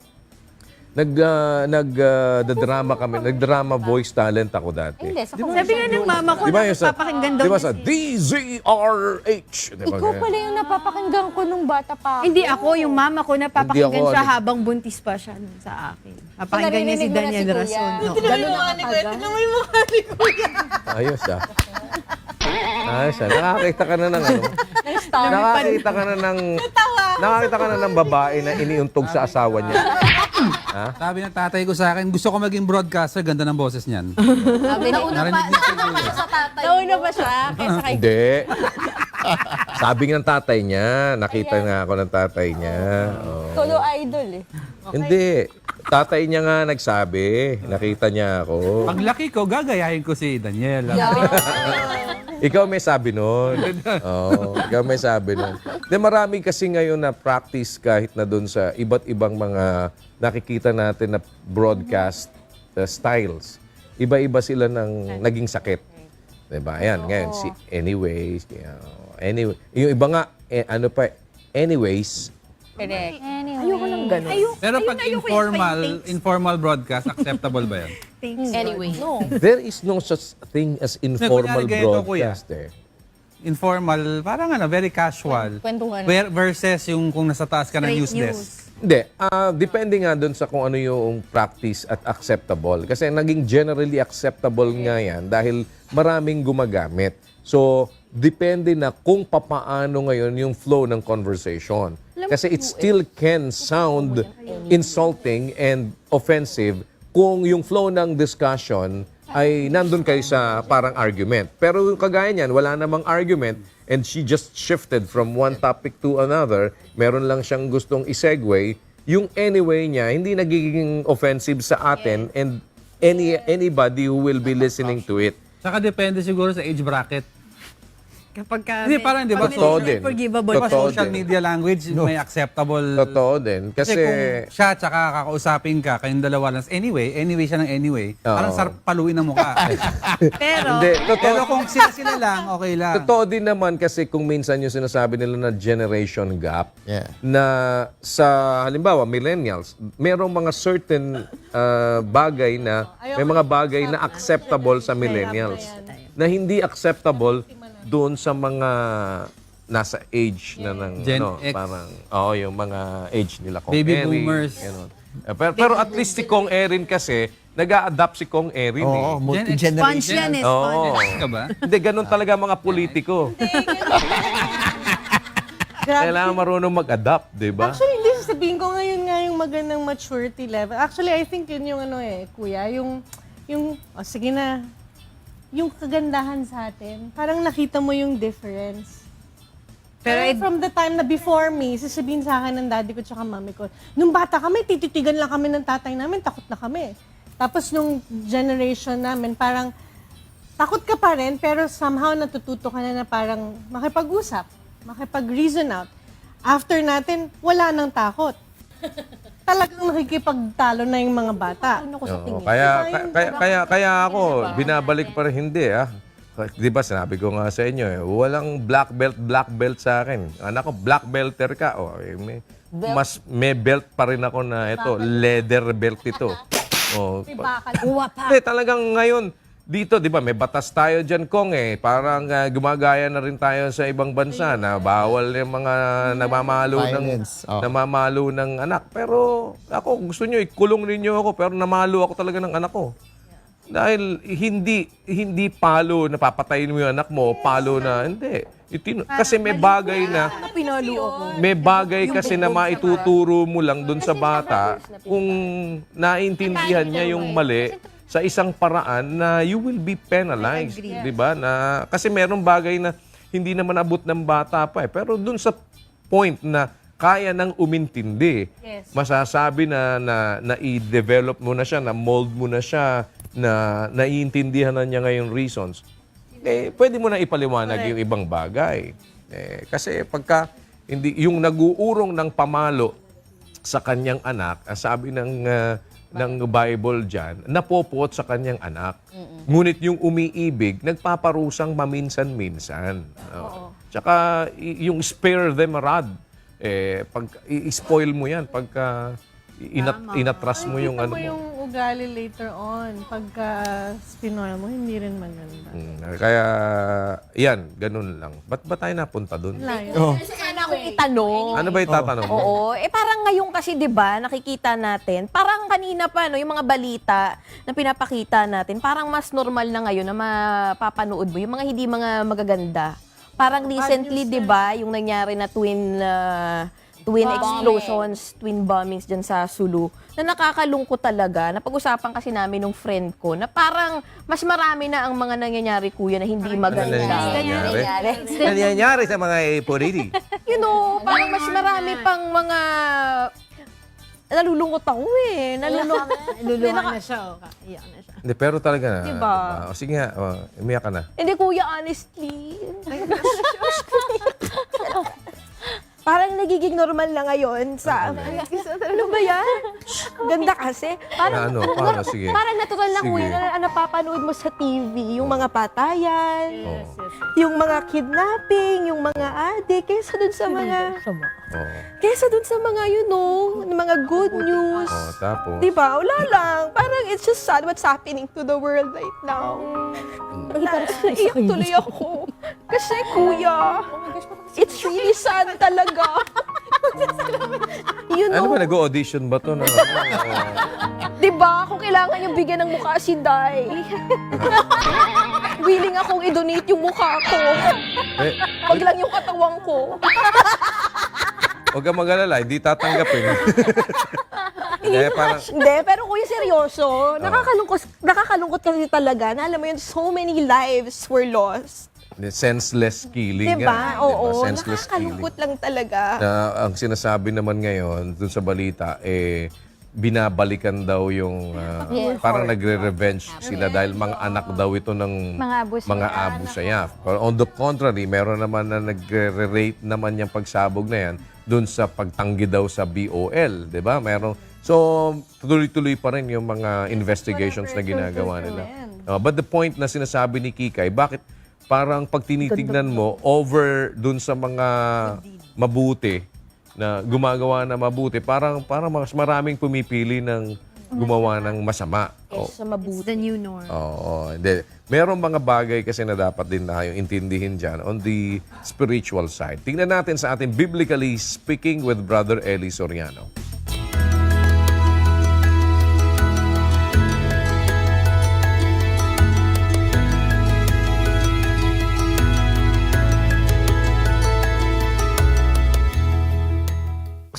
Nagdrama kami. Nagdrama voice talent ako dati. Hindi, sa Sabi nga ng mama ko, Di ba yung sa... napapakinggan daw Di ba niya sa DZRH? Di ba Ikaw ganyan? pala yung napapakinggan ko nung bata pa ako. Hindi ako, yung mama ko napapakinggan Hindi ako, siya habang buntis pa siya sa akin. Napakinggan niya si Narinig mo na Daniel si Kuya. Rason. Ganun Tinamay mo na mukha ni Kuya. katagal. Tinamay mo mukha ni Kuya. Ayos Ayos Nakakita ka na ng ano? Nakakita ka na ng babae na iniuntog sa asawa niya. Ha? Sabi ng tatay ko sa akin, gusto ko maging broadcaster, ganda ng boses niyan. Nauna pa siya sa tatay. Nauna pa siya kaysa kay Hindi. Sabi ng tatay niya, nakita nga ako ng tatay niya. Oh. Solo idol eh. Hindi. Tatay niya nga nagsabi, nakita niya ako. Paglaki ko, gagayahin ko si Daniel. Ikaw may sabi nun. Oo, ikaw may sabi nun. De, marami kasi ngayon na practice kahit na doon sa iba't ibang mga nakikita natin na broadcast styles. Iba-iba sila ng naging sakit. Diba? Ayan, ngayon, si anyways, anyway. Yung iba nga, anyways. Correct. Ayoko lang ganun. Pero pag informal broadcast, acceptable ba yan? Anyway. No. There is no such thing as informal kunyari ganito, broadcast eh. Informal, parang very casual. Kwentuhan. Versus yung kung nasa taas ka ng news desk. Hindi. Depende nga doon sa kung ano yung practice at acceptable. Kasi naging generally acceptable nga yan dahil maraming gumagamit. So, depende na kung papaano ngayon yung flow ng conversation. Kasi it still can sound insulting and offensive kung yung flow ng discussion ay nandun kayo sa parang argument. Pero yung kagaya niyan, wala namang argument and she just shifted from one topic to another. Meron lang siyang gustong isegue. Yung anyway niya, hindi nagiging offensive sa atin and anybody who will be listening to it. Saka depende siguro sa age bracket. Kapag ka, Hindi, parang di ba? Totoo din. forgivable. Diba Totoo social din. media language, may acceptable. Totoo din. Kasi Kasi, kung siya tsaka kakausapin ka, kayong dalawa lang, anyway siya ng anyway, Oo. parang sarap paluin ang mukha. Pero, hindi, Pero kung sila lang, okay lang. totoo din naman kasi kung minsan yung sinasabi nila na generation gap, Yeah. na sa halimbawa millennials, merong mga certain bagay na may mga bagay na acceptable sa millennials na hindi acceptable doon sa mga nasa age na ng Gen X. parang yung mga age nila Kong Baby Erin, boomers. ganun. Pero at least si Kong Erin kasi nag-a-adapt si Kong Erin eh. Oo, sponge multi-generation. yan eh. Oo. Ka ba? Hindi, ganun talaga mga politiko. Kailangan marunong mag-adapt, di ba? Actually, hindi sasabihin ko ngayon nga yung magandang maturity level. Actually, I think yun yung kuya, sige na, yung kagandahan sa atin, parang nakita mo yung difference. Pero from the time na before me, sasabihin sa akin ng daddy ko tsaka mami ko, nung bata kami, tititigan lang kami ng tatay namin, takot na kami. Tapos nung generation namin, parang takot ka pa rin, pero somehow natututo ka na parang makipag-usap, makipag-reason out. After natin, wala nang takot. Talagang nakikipagtalo na yung mga bata. Oo, kaya ako, binabalik pa rin hindi Di ba sinabi ko nga sa inyo walang black belt sa akin. Anak ko, black belter ka. May belt pa rin ako na ito, leather belt ito. Talagang ngayon, dito, di ba, may batas tayo dyan, Kong Parang gumagaya na rin tayo sa ibang bansa na bawal yung mga namamalo ng anak. Pero ako, gusto nyo, ikulong ninyo ako, pero namalo ako talaga ng anak ko. Dahil hindi palo na papatayin mo yung anak mo, palo na, hindi. Kasi may bagay na, may bagay kasi na maituturo mo lang dun sa bata kung naintindihan niya yung mali sa isang paraan na you will be penalized, di ba? Kasi merong bagay na hindi naman abot ng bata pa pero dun sa point na kaya nang umintindi, masasabi na i-develop mo na siya, na mold mo na siya, na naiintindihan na niya ngayong reasons, pwede mo na ipaliwanag yung ibang bagay. Kasi pagka yung nag-uurong ng pamalo sa kanyang anak, sabi ng Bible dyan, napopot sa kanyang anak. Ngunit yung umiibig, nagpaparusang maminsan-minsan. Tsaka yung spare them a rod. Pag i-spoil mo yan, pagka inatras mo yung ano mo. yung ugali later on. Pagka spinoil mo, hindi rin maganda. Kaya, yan, ganun lang. Ba't ba tayo napunta dun? Sana akong itanong. Ano ba itatanong mo? Oo. Parang ngayon kasi, di ba, nakikita natin, parang kanina pa, yung mga balita na pinapakita natin, parang mas normal na ngayon na mapapanood mo, yung mga hindi mga magaganda. Parang recently, di ba, yung nangyari na twin explosions, twin bombings dyan sa Sulu, na nakakalungkot talaga. Napag-usapan kasi namin nung friend ko na parang mas marami na ang mga nangyayari, kuya, na hindi maganda. Nangyayari sa mga politiki. You know, parang mas marami pang mga... Nalulungkot ako eh. Luluha na siya. Iyak na siya. Hindi, pero talaga na. Diba? O, sige nga, umiyak ka na. Hindi, kuya, honestly. Parang nagiging normal na ngayon sa... Ano ba yan? Ganda kasi. Parang, Paano? Sige. parang natural na, Sige. kuya, na napapanood mo sa TV. Yung mga patayan, yung mga kidnapping, yung mga adik, kaysa dun sa mga... Kaysa dun sa mga, you know, mga good news. Tapos? Diba? Wala lang. Parang it's just sad what's happening to the world right now. Naiyak tuloy ako. Kasi, kuya, it's really sad talaga. You Ano know, ba, nag-audition ba to? diba? Kung kailangan yung bigyan ng mukha si Day, willing akong i-donate yung mukha ko. Wag lang yung katawang ko. Huwag kang mag-alala, hindi tatanggapin. Hindi, pero kuya, seryoso. Nakakalungkot kasi talaga na alam mo yun, so many lives were lost. Senseless killing. Diba? Oo, Senseless nakakalungkot lang talaga. Ang sinasabi naman ngayon dun sa balita, binabalikan daw yung parang nagre-revenge sila dahil mga anak daw ito ng mga Abu Sayyaf. On the contrary, meron naman na nagre-rate naman yung pagsabog na yan dun sa pagtanggi daw sa BOL, 'di ba? So tuloy-tuloy pa rin yung mga investigations na ginagawa nila. But the point na sinasabi ni Kikay, bakit parang pag tinitignan mo over dun sa mga mabuti na gumagawa na mabuti, parang mas maraming pumipili ng gumawa ng masama. Sa mabuti. The new norm. Oo. Merong mga bagay kasi na dapat din tayong intindihin dyan on the spiritual side. Tingnan natin sa ating Biblically Speaking with Brother Eli Soriano.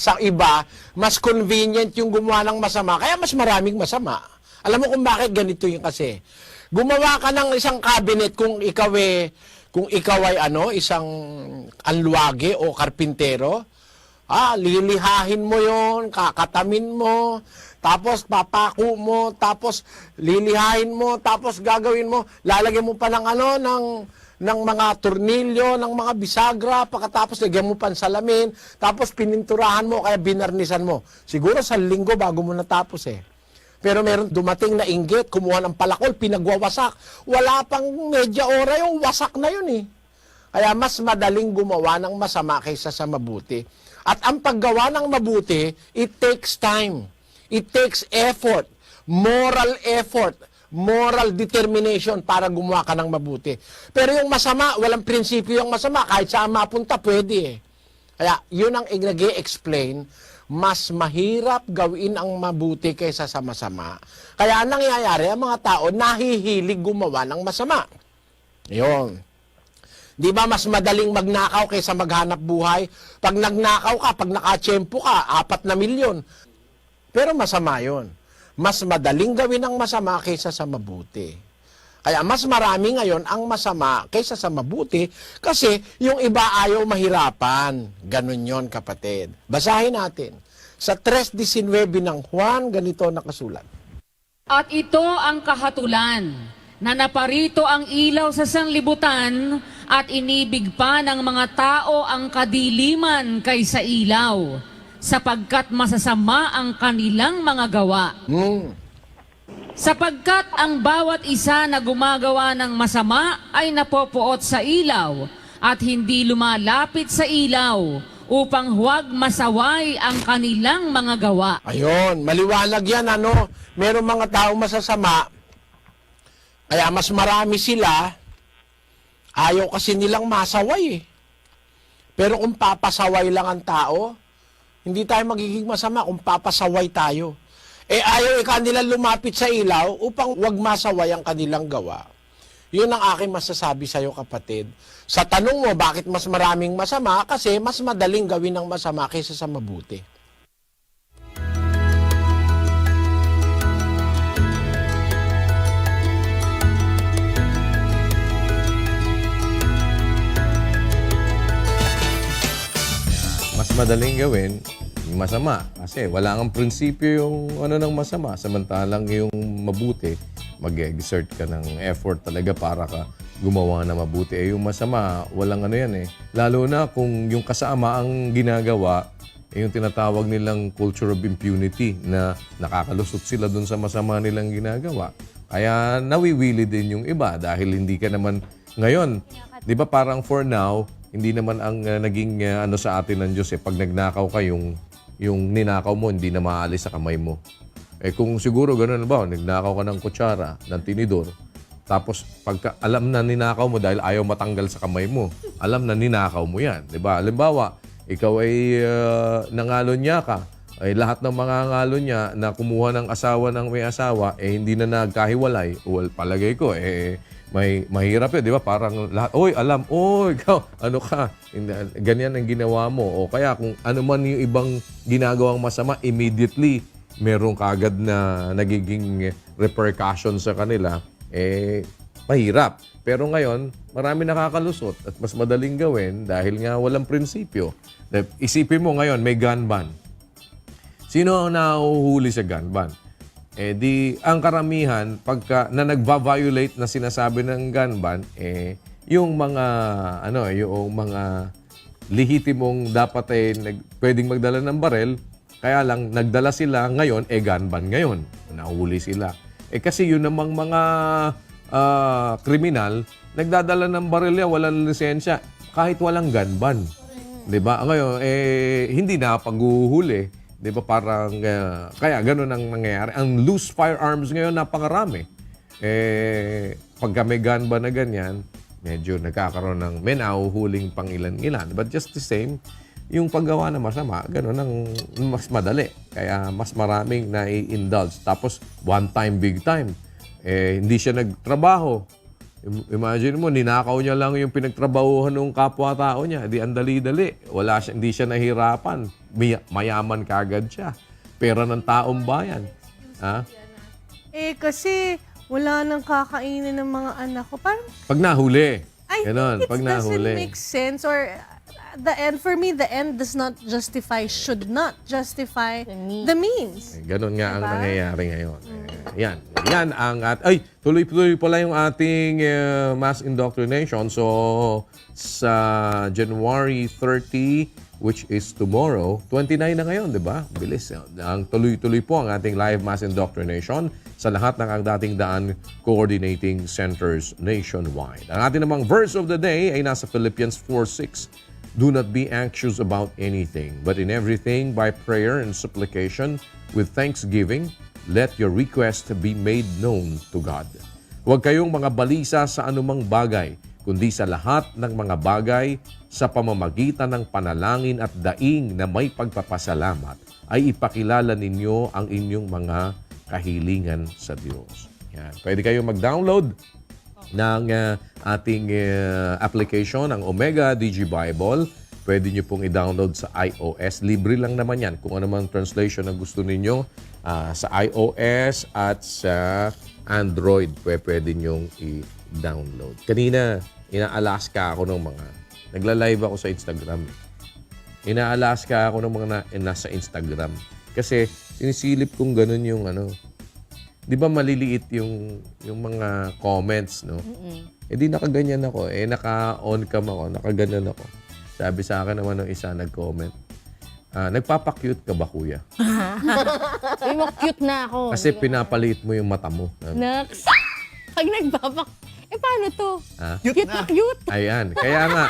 Sa iba, mas convenient yung gumawa ng masama, kaya mas maraming masama. Alam mo kung bakit ganito yung kasi. Gumawa ka ng isang cabinet kung ikaw ay isang anluwage o karpintero, lilihahin mo yon, kakatamin mo, tapos papako mo, tapos lilihahin mo, tapos gagawin mo, lalagyan mo pa ng ng mga tornilyo, ng mga bisagra, pagkatapos lagyan mo pa ng salamin, tapos pininturahan mo, kaya binarnisan mo. Siguro sa linggo bago mo natapos eh. Pero meron dumating na inggit, kumuha ng palakol, pinagwawasak. Wala pang medya ora yung wasak na yun eh. Kaya mas madaling gumawa ng masama kaysa sa mabuti. At ang paggawa ng mabuti, it takes time. It takes effort, moral determination para gumawa ka ng mabuti. Pero yung masama, walang prinsipyo yung masama. Kahit saan mapunta, pwede eh. Kaya yun ang nag-i-explain, mas mahirap gawin ang mabuti kaysa sa masama. Kaya ang nangyayari, ang mga tao nahihilig gumawa ng masama. Yun. Di ba mas madaling magnakaw kaysa maghanap buhay? Pag nagnakaw ka, pag nakatsyempo ka, 4 na milyon. Pero masama yun. Mas madaling gawin ang masama kaysa sa mabuti. Kaya mas marami ngayon ang masama kaysa sa mabuti kasi yung iba ayaw mahirapan. Ganun yon, kapatid. Basahin natin. Sa 3:19 ng Juan, ganito nakasulat. At ito ang kahatulan, na naparito ang ilaw sa sanlibutan at inibig pa ng mga tao ang kadiliman kaysa ilaw, sapagkat masasama ang kanilang mga gawa. Sapagkat ang bawat isa na gumagawa ng masama ay napopuot sa ilaw at hindi lumalapit sa ilaw upang huwag masaway ang kanilang mga gawa. Ayun, maliwanag yan, Merong mga taong masasama, kaya mas marami sila, ayaw kasi nilang masaway eh. Pero kung papasaway lang ang tao, hindi tayo magiging masama kung papasaway tayo. Ayaw kanila lumapit sa ilaw upang huwag masaway ang kanilang gawa. Yun ang aking masasabi sa'yo, kapatid. Sa tanong mo, bakit mas maraming masama? Kasi mas madaling gawin ng masama kaysa sa mabuti. Mas madaling gawin yung masama. Kasi wala kang prinsipyo yung ano ng masama. Samantalang yung mabuti, mag-exert ka ng effort talaga para ka gumawa na mabuti. Eh yung masama, walang ano yan eh. Lalo na kung yung kasama ang ginagawa, eh yung tinatawag nilang culture of impunity na nakakalusot sila dun sa masama nilang ginagawa. Kaya nawiwili din yung iba dahil hindi ka naman ngayon, di ba parang for now, hindi naman ang naging ano sa atin ng Diyos eh. Pag nagnakaw ka, yung ninakaw mo, hindi na maalis sa kamay mo. Eh kung siguro gano'n ba, nagnakaw ka ng kutsara, ng tinidor, tapos pagka alam na ninakaw mo dahil ayaw matanggal sa kamay mo, alam na ninakaw mo yan. Diba? Halimbawa, ikaw ay nangalon niya ka, ay lahat ng mga ngalon niya na kumuha ng asawa ng may asawa, eh hindi na nagkahiwalay. Well, palagay ko, may mahirap yun, di ba? Parang lahat, oy, alam, oy, ikaw, ano ka? Ganyan ang ginawa mo. O kaya kung ano man yung ibang ginagawang masama, immediately, merong kagad na nagiging repercussion sa kanila, eh, mahirap. Pero ngayon, marami nakakalusot at mas madaling gawin dahil nga walang prinsipyo. Isipin mo ngayon, may gun ban. Sino ang nahuhuli sa gun ban? Eh di, ang karamihan, pagka na nagva-violate na sinasabi ng gun ban, eh, yung mga, yung mga lehitimong dapat pwedeng magdala ng barel, kaya lang, nagdala sila ngayon, gun ban ngayon. Nahuli sila. Eh kasi yun namang mga kriminal, nagdadala ng barel yan, walang lisensya, kahit walang gun ban. Diba? Ngayon, hindi na paghuhuli. Di ba parang, kaya ganun ang nangyayari. Ang loose firearms ngayon napakarami. Pagka may gun ba na ganyan, medyo nagkakaroon ng may nahuhuling pang ilan-ilan. But just the same, yung paggawa na masama, ganun ang mas madali. Kaya mas maraming na-indulge. Tapos, one time, big time. Hindi siya nagtrabaho. Imagine mo, ninakaw niya lang yung pinagtrabahuhan ng kapwa-tao niya. Di ang dali-dali. Hindi siya nahirapan. Mayaman kagad siya. Pera ng taong bayan. Ha? Kasi wala nang kakainin ng mga anak ko. Parang, pag nahuli. I Ganon, think pag it doesn't nahuli. make sense or the end, for me, the end does not justify, should not justify the means. Ganon nga ang nangyayari ngayon. Yan ang tuloy-tuloy pala yung ating mass indoctrination. So, sa January 30, which is tomorrow, 29 na ngayon, di ba? Bilis. Ang tuloy-tuloy po ang ating live mass indoctrination sa lahat ng ang dating daan coordinating centers nationwide. Ang ating namang verse of the day ay nasa Philippians 4:6. Do not be anxious about anything, but in everything by prayer and supplication with thanksgiving, let your request be made known to God. Huwag kayong mga balisa sa anumang bagay, kundi sa lahat ng mga bagay sa pamamagitan ng panalangin at daing na may pagpapasalamat ay ipakilala ninyo ang inyong mga kahilingan sa Diyos. Yan. Pwede kayong mag-download ng ating application, ang Omega Digi Bible. Pwede nyo pong i-download sa iOS. Libre lang naman yan. Kung ano man translation na gusto ninyo sa iOS at sa Android, pwede nyong i-download. Kanina, ina-Alaska ako ng mga... Nagla-live ako sa Instagram. Ina-Alaska ako ng mga nasa Instagram. Kasi sinisilip kong ganun yung ano... Di ba maliliit yung mga comments, no? Di nakaganyan ako. Naka-on cam ako. Nakaganyan ako. Sabi sa akin naman ng isa nag-comment, nagpapa-cute ka ba, kuya? Sabi mo, cute na ako. Kasi pinapaliit mo yung mata mo. Next. Pag paano to? Cute na cute. Ayan. Kaya nga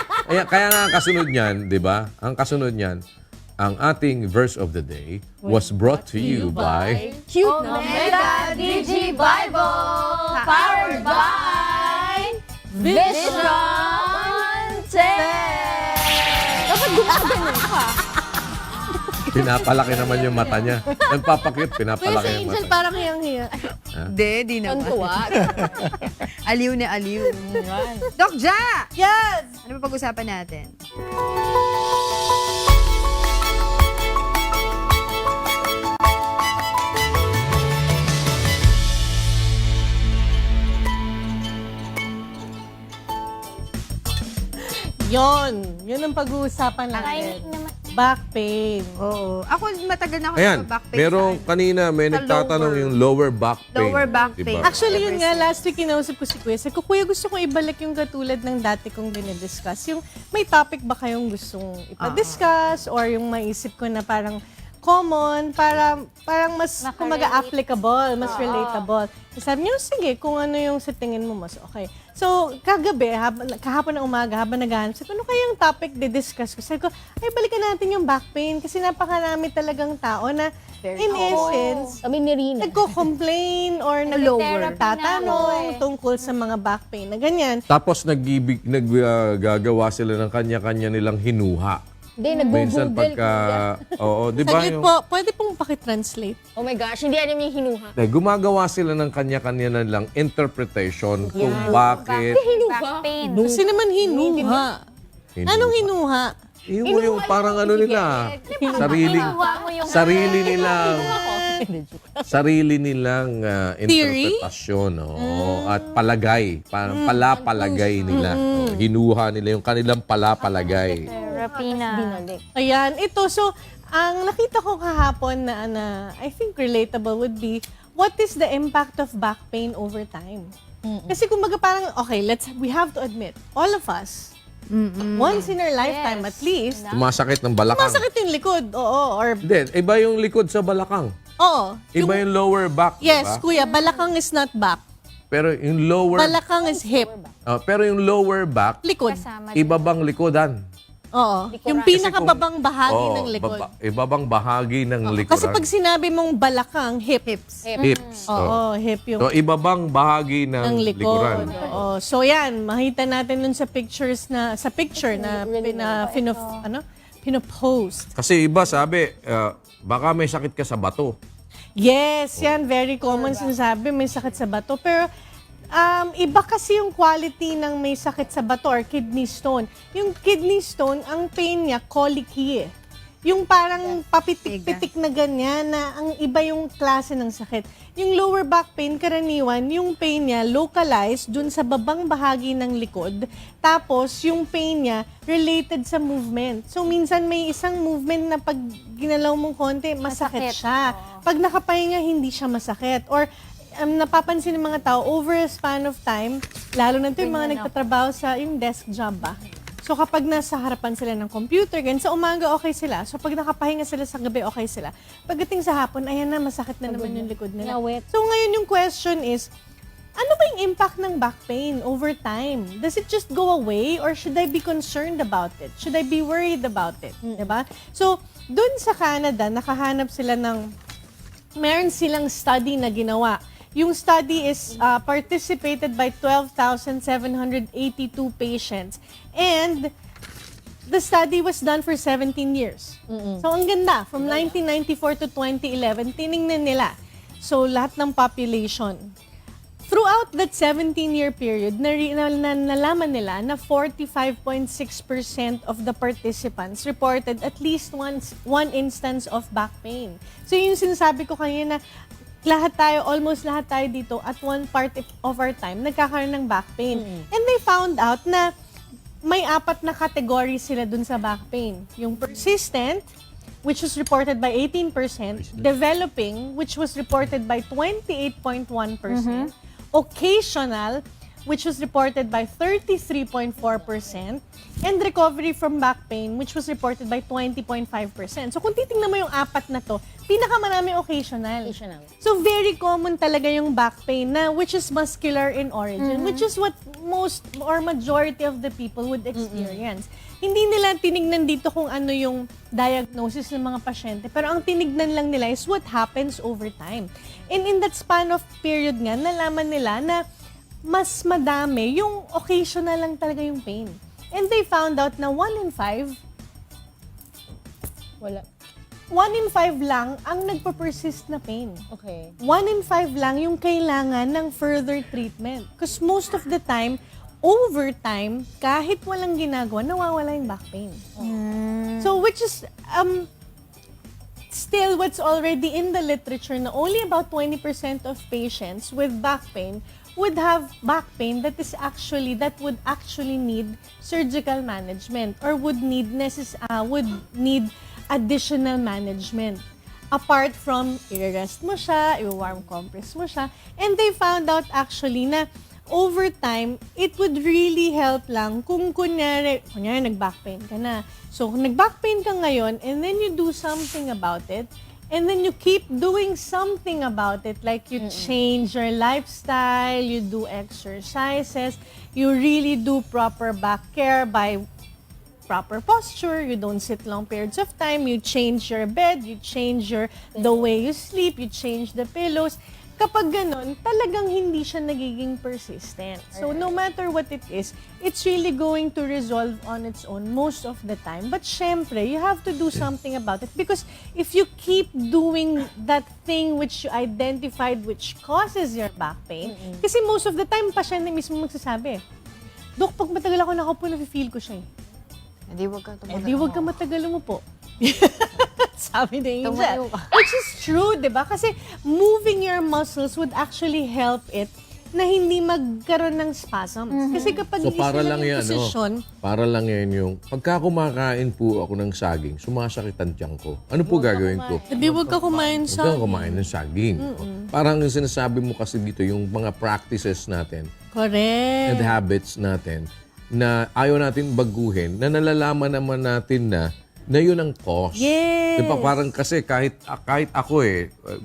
ang kasunod niyan, di ba? Ang kasunod niyan, ang ating verse of the day was brought to you by Cute Omega Digi Bible, powered by Vision 10. Dapat gumagano ka. Pinapalaki naman yung mata niya. Nagpapakit, Kuya, pinapalaki si yung Angel mata. parang hiyang-hiya. Hindi, di naman. Tuwa. Aliw na aliw. Doc Ja! Yes! Ano ba pag-usapan natin? Yun ang pag-uusapan natin. Back pain. Oo. Ako, matagal na ako Ayan, nagpa-back pain. merong kanina may Sa nagtatanong lower. yung lower back pain. Lower back Diba? pain. Actually, yun nga, last week kinausap ko si Kuya. Sabi ko, Kuya, gusto kong ibalik yung katulad ng dati kong dinidiscuss. Yung may topic ba kayong gustong ipa-discuss or yung maisip ko na parang common, parang mas kumaga applicable, mas relatable. Sabi niyo, sige, kung ano yung sa tingin mo mas okay. So, kagabi, kahapon ng umaga, habang naghahanap, sabi ko, ano kayang topic di-discuss ko? Sabi ko, ay, balikan natin yung back pain kasi napakarami talagang tao na in essence, nagko-complain or nagtatanong tungkol sa mga back pain na ganyan. Tapos naggagawa sila ng kanya-kanya nilang hinuha. Hindi, Minsan nag-google. pagka... Oo, di ba? Saglit po, pwede pong pakitranslate. Oh my gosh, hindi alam yung hinuha. Gumagawa sila ng kanya-kanya nilang interpretation kung bakit... Hinuha? Kasi naman hinuha. Anong hinuha? Yung parang ano nila, sarili nilang interpretasyon at palagay, parang palapalagay nila. Hinuha nila yung kanilang palapalagay. Ayan, ito. So, ang nakita ko kahapon na I think relatable would be, what is the impact of back pain over time? Kasi kumbaga parang, okay, we have to admit, all of us, once in our lifetime at least, Sumasakit ng balakang. masakit yung likod. Oo, or Hindi, iba yung likod sa balakang. oo. Iba yung lower back, Yes, diba? kuya, balakang is not back. Pero yung lower... Balakang is hip. pero yung lower back, Likod. ibabang likodan. Oo. Yung pinakababang bahagi ng likod. Ibabang bahagi ng likuran. Kasi pag sinabi mong balakang, hips. Hips. Oo, hip yung So, ibabang bahagi ng ng likuran. likod. Oo. So yan, makita natin nun sa picture na pinopost. Kasi iba sabi, baka may sakit ka sa bato. Yes, yan very common sinasabi, may sakit sa bato. Pero iba kasi yung quality ng may sakit sa bato or kidney stone. Yung kidney stone, ang pain niya colicky eh. Yung parang papitik-pitik na ganyan na ang iba yung klase ng sakit. Yung lower back pain, karaniwan, yung pain niya localized dun sa babang bahagi ng likod. Tapos, yung pain niya related sa movement. So, minsan may isang movement na pag ginalaw mong konti, masakit siya. Pag nakapahinga, hindi siya masakit. Or, napapansin ng mga tao, over a span of time, lalo na ito yung mga nagtatrabaho sa yung desk job ba. So kapag nasa harapan sila ng computer, ganun, sa umaga okay sila. So pag nakapahinga sila sa gabi, okay sila. Pagdating sa hapon, ayan na, masakit na naman yung likod nila. So ngayon yung question is, ano ba yung impact ng back pain over time? Does it just go away or should I be concerned about it? Should I be worried about it? Diba? So dun sa Canada, nakahanap sila meron silang study na ginawa. Yung study is participated by 12,782 patients. And the study was done for 17 years. So ang ganda, from 1994 to 2011, tiningnan nila. So lahat ng population. Throughout that 17-year period, nalaman nila na 45.6% of the participants reported at least one instance of back pain. So yung sinasabi ko kanina, almost lahat tayo dito at one part of our time, nagkakaroon ng back pain. And they found out na may 4 na category sila dun sa back pain. Yung persistent, which was reported by 18%, developing, which was reported by 28.1%, occasional, which was reported by 33.4%, and recovery from back pain, which was reported by 20.5%. So kung titingnan mo yung 4 na to, pinakamarami occasional. So very common talaga yung back pain na which is muscular in origin, which is what most or majority of the people would experience. Hindi nila tinignan dito kung ano yung diagnosis ng mga pasyente, pero ang tinignan lang nila is what happens over time. And in that span of period nga, nalaman nila na mas madami, yung occasional lang talaga yung pain. And they found out na 1 in 5, 1 in 5 lang ang nagpa-persist na pain. Okay. 1 in 5 lang yung kailangan ng further treatment. Because most of the time, over time, kahit walang ginagawa, nawawala yung back pain. So, which is still what's already in the literature na only about 20% of patients with back pain would have back pain that would actually need surgical management or would need additional management. Apart from i-rest mo siya, i-warm compress mo siya. And they found out actually na over time, it would really help lang kung kunyari nag-back pain ka na. So, kung nag-back pain ka ngayon and then you do something about it, and then you keep doing something about it, like you change your lifestyle, you do exercises, you really do proper back care by proper posture, you don't sit long periods of time, you change your bed, you change the way you sleep, you change the pillows. Kapag ganun, talagang hindi siya nagiging persistent. So no matter what it is, it's really going to resolve on its own most of the time. But syempre, you have to do something about it because if you keep doing that thing which you identified which causes your back pain, kasi most of the time, pasyente mismo magsasabi, Dok, pag matagal ako nakaupo, nafe-feel ko siya eh. Hindi, wag ka tumagal. Hindi, wag ka matagal umupo. Sabi ni Angel. Which is true, di ba? Kasi moving your muscles would actually help it na hindi magkaroon ng spasms. Kasi kapag So hindi para sila lang may yan, posisyon, para lang yan yung, pagka kumakain po ako ng saging, sumasakit ang tiyan ko. Ano po gagawin ko? hindi wag ka kumain Huwag sa... kang kumain ng saging. Parang yung sinasabi mo kasi dito, yung mga practices natin Correct. and habits natin na ayaw natin baguhin, na nalalaman naman natin na yun ang cause. Yes. Diba parang kasi kahit ako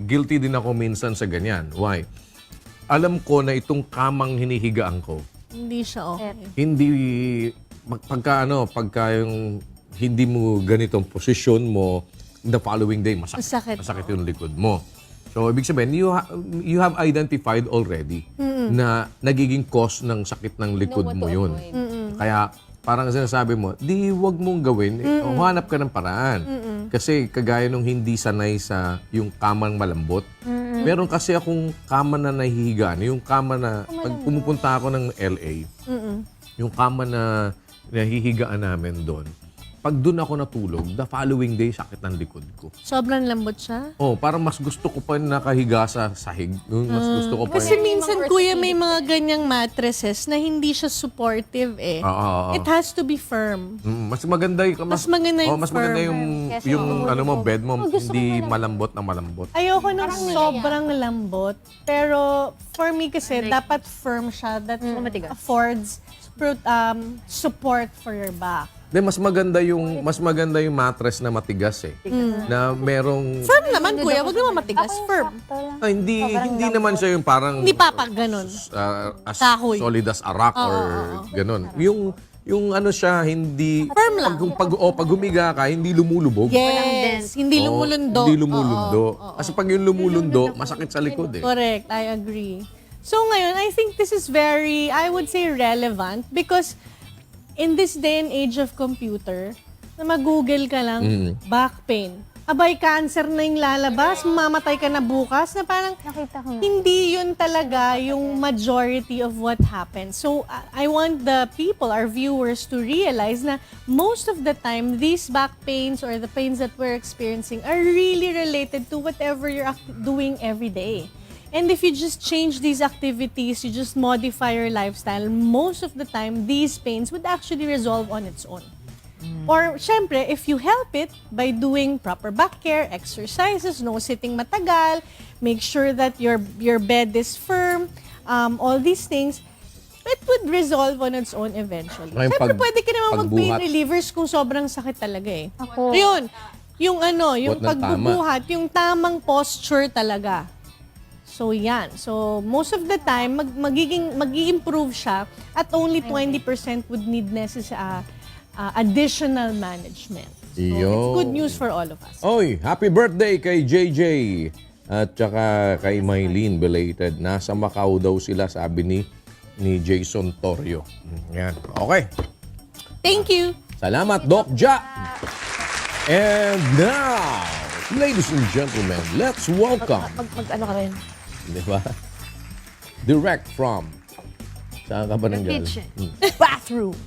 guilty din ako minsan sa ganyan. Why? Alam ko na itong kamang hinihigaan ko, Hindi siya okay. hindi pagka yung hindi mo ganitong posisyon mo, the following day masakit yung likod mo. So ibig sabihin you have identified already na nagiging cause ng sakit ng likod mo yun. Kaya parang sinasabi mo, di wag mong gawin, hanap ka ng paraan. Kasi kagaya nung hindi sanay sa yung kamang malambot, meron kasi akong kama na nahihigaan, yung kama na, pag pumupunta ako ng LA, yung kama na nahihigaan namin doon, pag doon ako natulog, the following day, sakit ng likod ko. Sobrang lambot siya. Oh, parang mas gusto ko pa nakahiga sa sahig. Mas gusto ko pa Kasi minsan, kuya, may mga ganyang mattresses na hindi siya supportive eh. It has to be firm. Mas maganda yung Mas maganda yung mas maganda firm. yung ano mo, bed mo, hindi malambot na malambot. Ayoko ng sobrang lambot. Pero for me kasi, dapat firm siya that affords support for your back. Mas maganda yung mattress na matigas na merong Firm naman, kuya. Wag naman matigas. Firm. hindi naman siya yung parang Hindi papag ganun. as Kahoy. solid as a rock or ganun. Yung ano siya, hindi Firm lang. pag humiga ka, hindi lumulubog. Yes. Hindi lumulundo. Hindi lumulundo. Kasi pag yung lumulundo, masakit sa likod eh. Correct. I agree. So ngayon, I think this is very, I would say, relevant because in this day and age of computer, na mag-google ka lang, back pain. Abay, cancer na yung lalabas, mamatay ka na bukas, na parang hindi yun talaga yung majority of what happens. So, I want the people, our viewers, to realize na most of the time, these back pains or the pains that we're experiencing are really related to whatever you're doing every day. And if you just change these activities, you just modify your lifestyle, most of the time, these pains would actually resolve on its own. Or, syempre, if you help it by doing proper back care, exercises, no sitting matagal, make sure that your bed is firm, all these things, it would resolve on its own eventually. Ngayon, Syempre, pwede ka naman mag-pain pagbuhat. relievers kung sobrang sakit talaga eh. Yun, yung Buhat ng pagbubuhat, yung tamang posture talaga. So, yan. So, most of the time, mag-i-improve siya at only 20% would need additional management. So, it's good news for all of us. Oy, happy birthday kay JJ at saka kay Maylene belated. Nasa Macau daw sila, sabi ni Jason Torrio. Yan. Okay. Thank you. Salamat, Doc Ja. And now, Ladies and gentlemen, let's welcome, Ano ka rin? di ba? Direct from, saan ka ba nang galing? kitchen. Bathroom.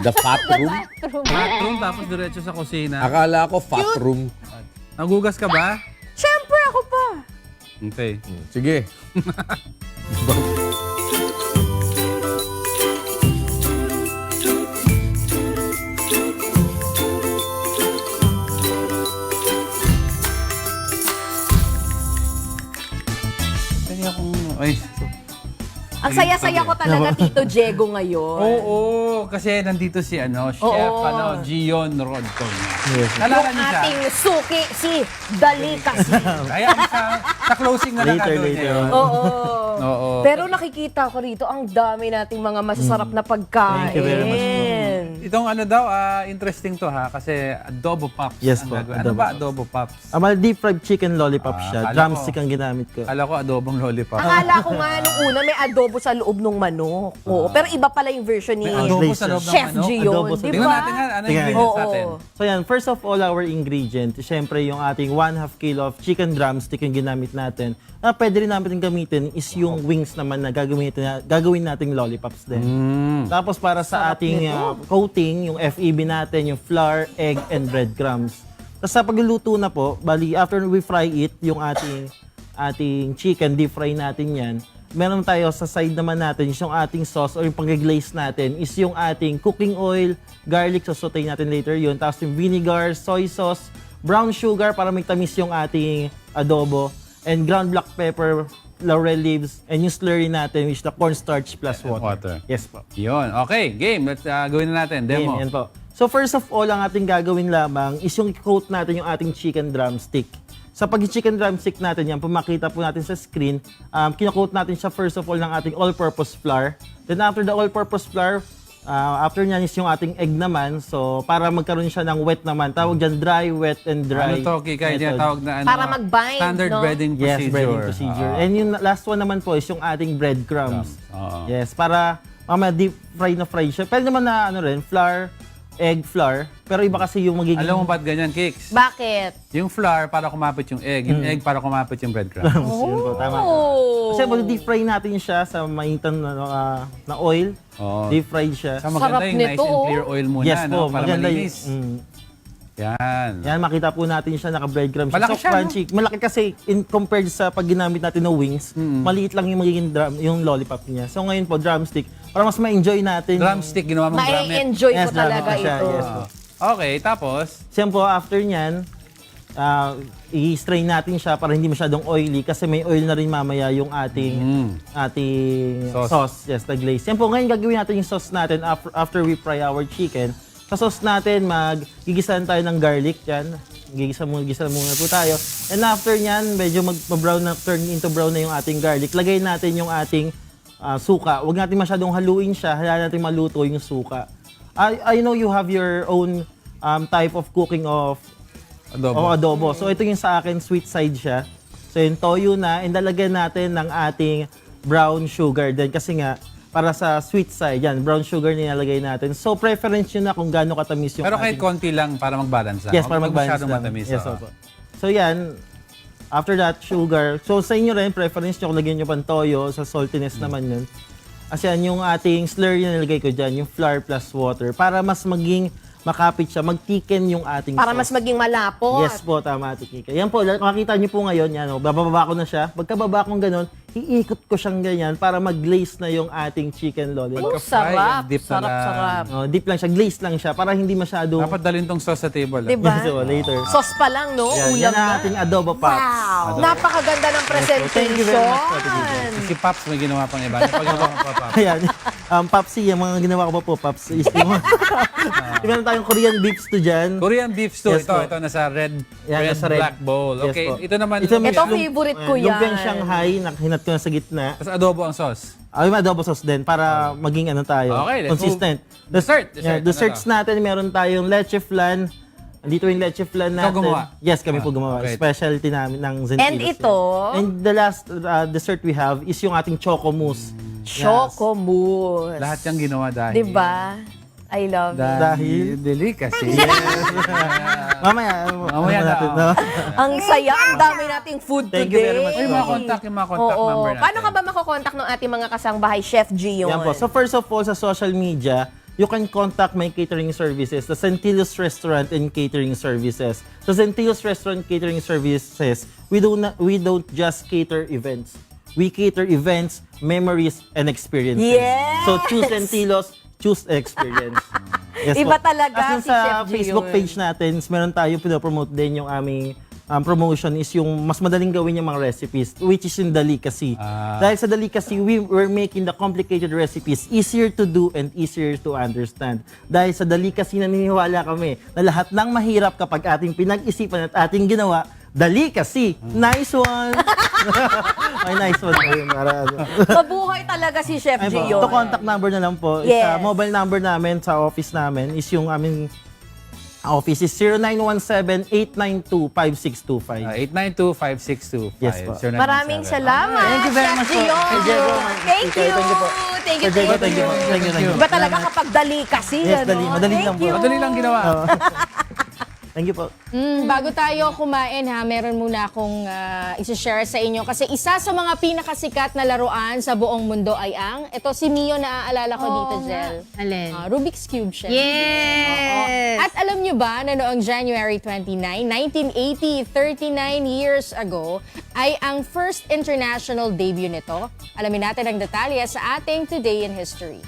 The fat room? Bathroom tapos diretso sa kusina. Akala ko fat room. Nagugas ka ba? Siyempre, ako pa. Okay. Sige. Kaya akong... Ay, Ang saya-saya ko talaga, Tito Diego, ngayon. oo, kasi nandito si Chef Oo. Gion Rodton. Yung Nalala niyo siya? ating suki, si Delicacy. Kaya sa closing na lang doon yun. Oo. Oo. Pero nakikita ko rito, ang dami nating mga masasarap na pagkain. Thank you very much. Itong interesting to ha, kasi adobo pops. Yes ang po, gagawin. Ano ba adobo pops? Deep fried chicken lollipop siya. akala Drumstick ko- ang ginamit ko. Akala ko adobong lollipop. Akala ko nga nung una may adobo sa loob ng manok. Oo, pero iba pala yung version ni May adobo sa loob ng Chef manok? Gion, Adobo sa- di Tingnan ba? natin nga, ano yung Tingnan. ingredients natin? So yan, first of all, our ingredient, syempre yung ating 1/2 kilo of chicken drumstick yung ginamit natin. Pwede rin natin gamitin is yung wings naman na gagawin nating lollipops din. Tapos para sa ating coating, yung FEB natin, yung flour, egg, and breadcrumbs. Tapos sa pagluluto na po, bali after we fry it, yung ating chicken, deep fry natin yan, meron tayo sa side naman natin, yung ating sauce or yung pag-glaze natin is yung ating cooking oil, garlic, sasautay natin later yun. Tapos yung vinegar, soy sauce, brown sugar para may tamis yung ating adobo, and ground black pepper, laurel leaves, and yung slurry natin which is the cornstarch plus water. Yes po. Yun. Okay, game. Let's gawin na natin. Demo. Yan po. So first of all, ang ating gagawin lamang is yung coat natin yung ating chicken drumstick. Sa pag-chicken drumstick natin yan, pumakita po natin sa screen, kinakoat natin siya first of all ng ating all-purpose flour. Then after the all-purpose flour, after nyan is yung ating egg naman. So para magkaroon siya ng wet naman, tawag dyan dry, wet, and dry. Ano to, Kikay? method. Tinatawag na Para mag-bind, standard no? breading procedure. Yes, breading procedure. And yung last one naman po is yung ating breadcrumbs. Oo. Yes, para mamaya deep fry na fry siya. Pwede naman na flour, egg flour, pero iba kasi yung magiging... Alam mo ba't ganyan, Kicks? Bakit? Yung flour para kumapit yung egg. Yung egg para kumapit yung breadcrumbs. Yun po, tama po. Kasi mag-deep fry natin siya sa mainitan na oil. Oo. Deep fried siya. Sa maganda yung nice and clear oil muna, yes no? po, Para maganda malinis. Yan. Yan, makita po natin siya, naka-breadcrumbs. Malaki siya, no? crunchy. Malaki kasi compared sa pag ginamit natin ng wings, maliit lang yung magiging yung lollipop niya. So ngayon po, drumstick, para mas ma-enjoy natin. Drumstick, ginawa mong drummet. Ma-enjoy ko drummet talaga na siya, ito. Yes po. Okay, tapos? Siyempre, after nyan, i-strain natin siya para hindi masyadong oily kasi may oil na rin mamaya yung ating sauce. Yes, the glaze. Siyempre, ngayon gagawin natin yung sauce natin after we fry our chicken. Sa sauce natin, gigisahan tayo ng garlic yan. Gigisa muna po tayo. And after nyan, medyo mag-brown na, turn into brown na yung ating garlic. Lagay natin yung ating suka. Huwag natin masyadong haluin siya. Hayaan natin maluto yung suka. I know you have your own type of cooking of adobo. So ito yung sa akin, sweet side siya. So yung toyo na, and lalagyan natin ng ating brown sugar din. Kasi nga, para sa sweet side, yan, brown sugar nilalagay natin. So preference yun na kung gaano katamis yung Pero kahit konti lang para mag-balance lang. Yes, para Huwag mag-balance masyadong lang. matamis. Yes, opo. So yan, after that, sugar. So sa inyo rin, preference nyo kung lagyan nyo pang toyo, sa saltiness naman yun. Kasi yan yung ating slurry na nilagay ko dyan, yung flour plus water, para mas maging makapit siya, mag-thicken yung ating Para sauce. mas maging malapot. Yes po, tama, Tika. Yan po, makikita niyo po ngayon, yan, bababa ko na siya. Pagkababa kong ganun, iikot ko siyang ganyan para mag-glaze na yung ating chicken lollipop. Sarap. dip na Sarap. Deep lang siya, glaze lang siya, para hindi masyado... Dapat dalhin tong sauce sa table. Diba? Yes, so, later. Sauce pa lang, no? Yan, Ulam yan ang na. ating adobo pops. Wow! Napakaganda ng presentation. Thank you very much po, Tika. Si Pops may ginawa pang iba. Napagawa ko pa, Pops. Ayan. Popsy, yung mga ginawa ko pa po, Pops, is yung meron tayong Korean beef stew dyan. Korean beef stew. Yes po. Ito nasa red, Yan, nasa red. black bowl. Yes Okay, po. ito naman. Ito, favorite ko yan. Lumpiang Shanghai, hinat ko na sa gitna. Tapos adobo ang sauce. Ay, may adobo sauce din para maging ano tayo, Okay, let's consistent. Dessert. Desserts natin, meron tayong leche flan. Andito yung leche flan natin. Ikaw gumawa? Yes, kami po gumawa. okay. Specialty namin ng Zentilos. And ito? And the last dessert we have is yung ating choco mousse. Choco mousse. Lahat yung ginawa dahil. Diba? I love it. Dahil delicacy. Mamaya natin. no? Ang saya, ang dami nating food today. Thank you very much. Yung mga contact Oo. number natin. Paano ka ba makokontak ng ating mga kasangbahay, Chef G yun? Yan po. So first of all, sa social media, you can contact my catering services, the Centillos Restaurant and Catering Services. So Centillos Restaurant Catering Services, we don't just cater events. We cater events, memories, and experiences. Yes! So choose Centillos, choose experience. Yes Iba po. talaga As in si sa Chef G Facebook yun. page natin, meron tayo pinopromote din yung aming promotion is yung mas madaling gawin yung mga recipes, which is in delicacy. Dahil sa delicacy, we're making the complicated recipes easier to do and easier to understand. Dahil sa delicacy, naniniwala kami na lahat ng mahirap kapag ating pinag-isipan at ating ginawa, delicacy. Nice one! Ay, nice one. Mabuhay talaga si Chef G yun. Ito contact number na lang po. Yes. Sa mobile number namin sa office namin is yung aming office is 0917-892-5625. 892-5625. Yes po. Maraming salamat. Thank you very much Chef G po. yun. Thank you. Thank you. Thank you po. Thank you. Sir Diego, thank you po. Thank you. Iba talaga kapag delicacy. Yes, ano? madali lang Thank po. you. Madali lang ginawa. Thank you po. Bago tayo kumain ha, meron muna akong isi-share sa inyo kasi isa sa mga pinakasikat na laruan sa buong mundo ay ang, ito si Mio na aalala ko dito, Jel. Alin? Rubik's Cube siya. Yes! At alam nyo ba na noong January 29, 1980, 39 years ago, ay ang first international debut nito? Alamin natin ang detalye sa ating Today in History.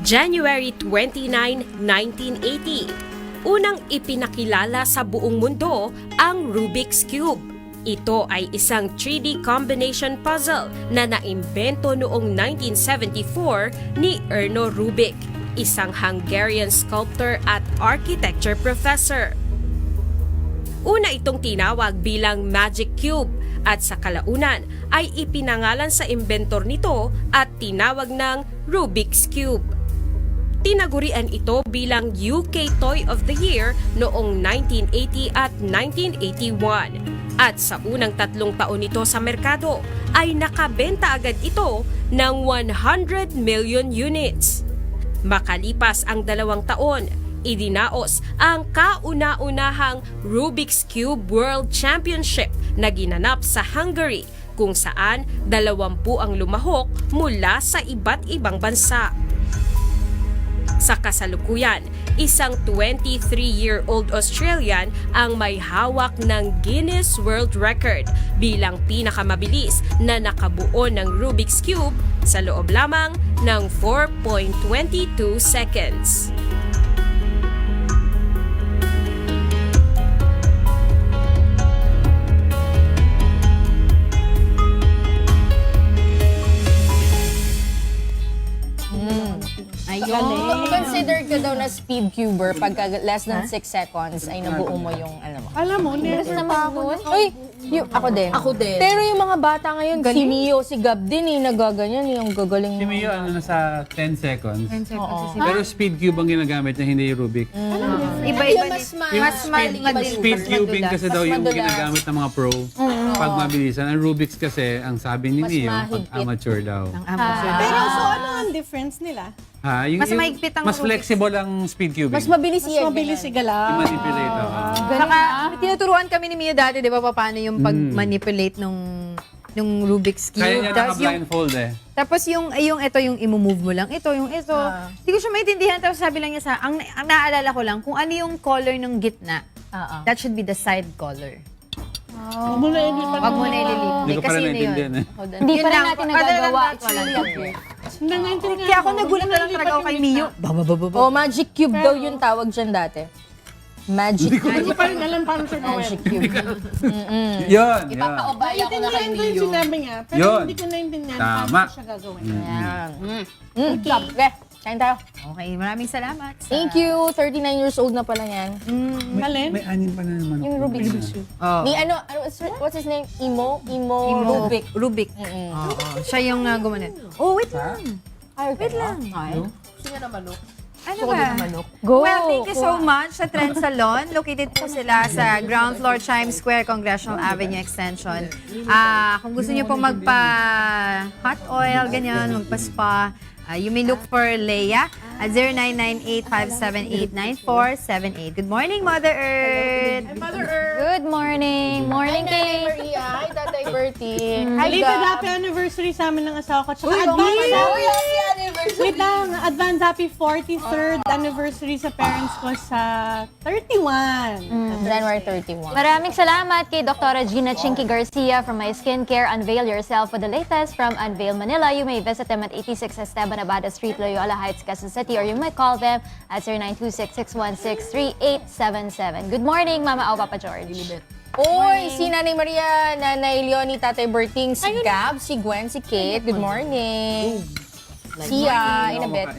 January 29, 1980. Unang ipinakilala sa buong mundo ang Rubik's Cube. Ito ay isang 3D combination puzzle na naimbento noong 1974 ni Erno Rubik, isang Hungarian sculptor at architecture professor. Una itong tinawag bilang Magic Cube at sa kalaunan ay ipinangalan sa inventor nito at tinawag ng Rubik's Cube. Tinagurian ito bilang UK Toy of the Year noong 1980 at 1981. At sa unang 3 taon nito sa merkado ay nakabenta agad ito ng 100 million units. Makalipas ang 2 taon, idinaos ang kauna-unahang Rubik's Cube World Championship na ginanap sa Hungary kung saan 20 ang lumahok mula sa iba't ibang bansa. Sa kasalukuyan, isang 23-year-old Australian ang may hawak ng Guinness World Record bilang pinakamabilis na nakabuo ng Rubik's Cube sa loob lamang ng 4.22 seconds. Considered ka daw na speed cuber pagka less than 6 seconds ay nabuo mo yung ano mo. Alam mo, never pa ako. Uy, ako din. Ako din. Pero yung mga bata ngayon, si Mio, si Gab din nagaganyan, yung gagaling. Si Mio, nasa 10 seconds. 10 seconds. Pero speed cube ang ginagamit niya, hindi yung Rubik. Iba-iba Mas mas madilim. Speed cubing kasi daw yung ginagamit ng mga pro pag mabilisan. Ang Rubik's kasi, ang sabi ni Mas Mio, mahigpit. pag amateur daw. Pero so ano ang difference nila? Mas mahigpit ang mas Rubik's. flexible ang speed cubing. Mas mabilis Mas yan. mabilis igalaw. I-manipulate. Saka, tinuturuan kami ni Mio dati, di ba, paano yung pag-manipulate nung Rubik's Cube. Kaya niya naka-blindfold Tapos yung ito, yung i-move mo lang. Ito, yung ito. Hindi ko siya maintindihan. Tapos sabi lang niya ang naaalala ko lang, kung ano yung color ng gitna, that should be the side color. Huwag mo na ililipat. Wag mo na ililipat. Hindi ko pa rin naintindihan Hindi Yun pa rin lang. natin Other than nagagawa. that, It's really weird. Kaya ako nagulat na lang talaga ako kay Mio. Oh, Magic Cube daw yung tawag dyan dati. Magic Cube. Hindi ko pa rin alam paano siya gawin. Magic Cube. Yun. Ipapaubaya ko na kay Naintindihan ko yung Mio. sinabi niya, pero Yun. hindi ko naintindihan Tama. paano siya gagawin. Good job. Okay, kain tayo. Okay, maraming salamat. Thank you. 39 years old na pala yan. Alin? May anin pa na naman. Yung Rubik's Cube. Ni what's his name? Imo Rubik. Rubik. Oo. Siya yung gumanon. Oh, wait lang. Wait lang. Gusto niya na manok. Ano Gusto ko ba? din ng manok. Go! Well, thank you so much sa Trend Salon. Located po sila sa ground floor, Times Square, Congressional Avenue Extension. Kung gusto niyo po magpa-hot oil, ganyan, magpa-spa, you may look for Leia at 0998-578-9478. Good morning, Mother Earth! Mother Earth! Good morning! Morning, Hi, Nanay Kay! Maria! Hi, Tatay Bertie! Belated happy anniversary sa amin ng asawa ko. Tsaka wait lang, advance happy 43rd anniversary sa parents ko sa 31. January 31. Maraming salamat kay Dr. Gina Chinky Garcia from My Skincare. Unveil yourself with the latest from Unveil Manila. You may visit them at 86 Esteban Abada Street, Loyola Heights, Quezon City, or you might call them at 0926-616-3877. Good morning, Mama Au, Papa George. Oy, si Nanay Maria, Nanay Leonie, Tatay Berting, si Gab, si Gwen, si Kate. Good morning. See ya in a bit.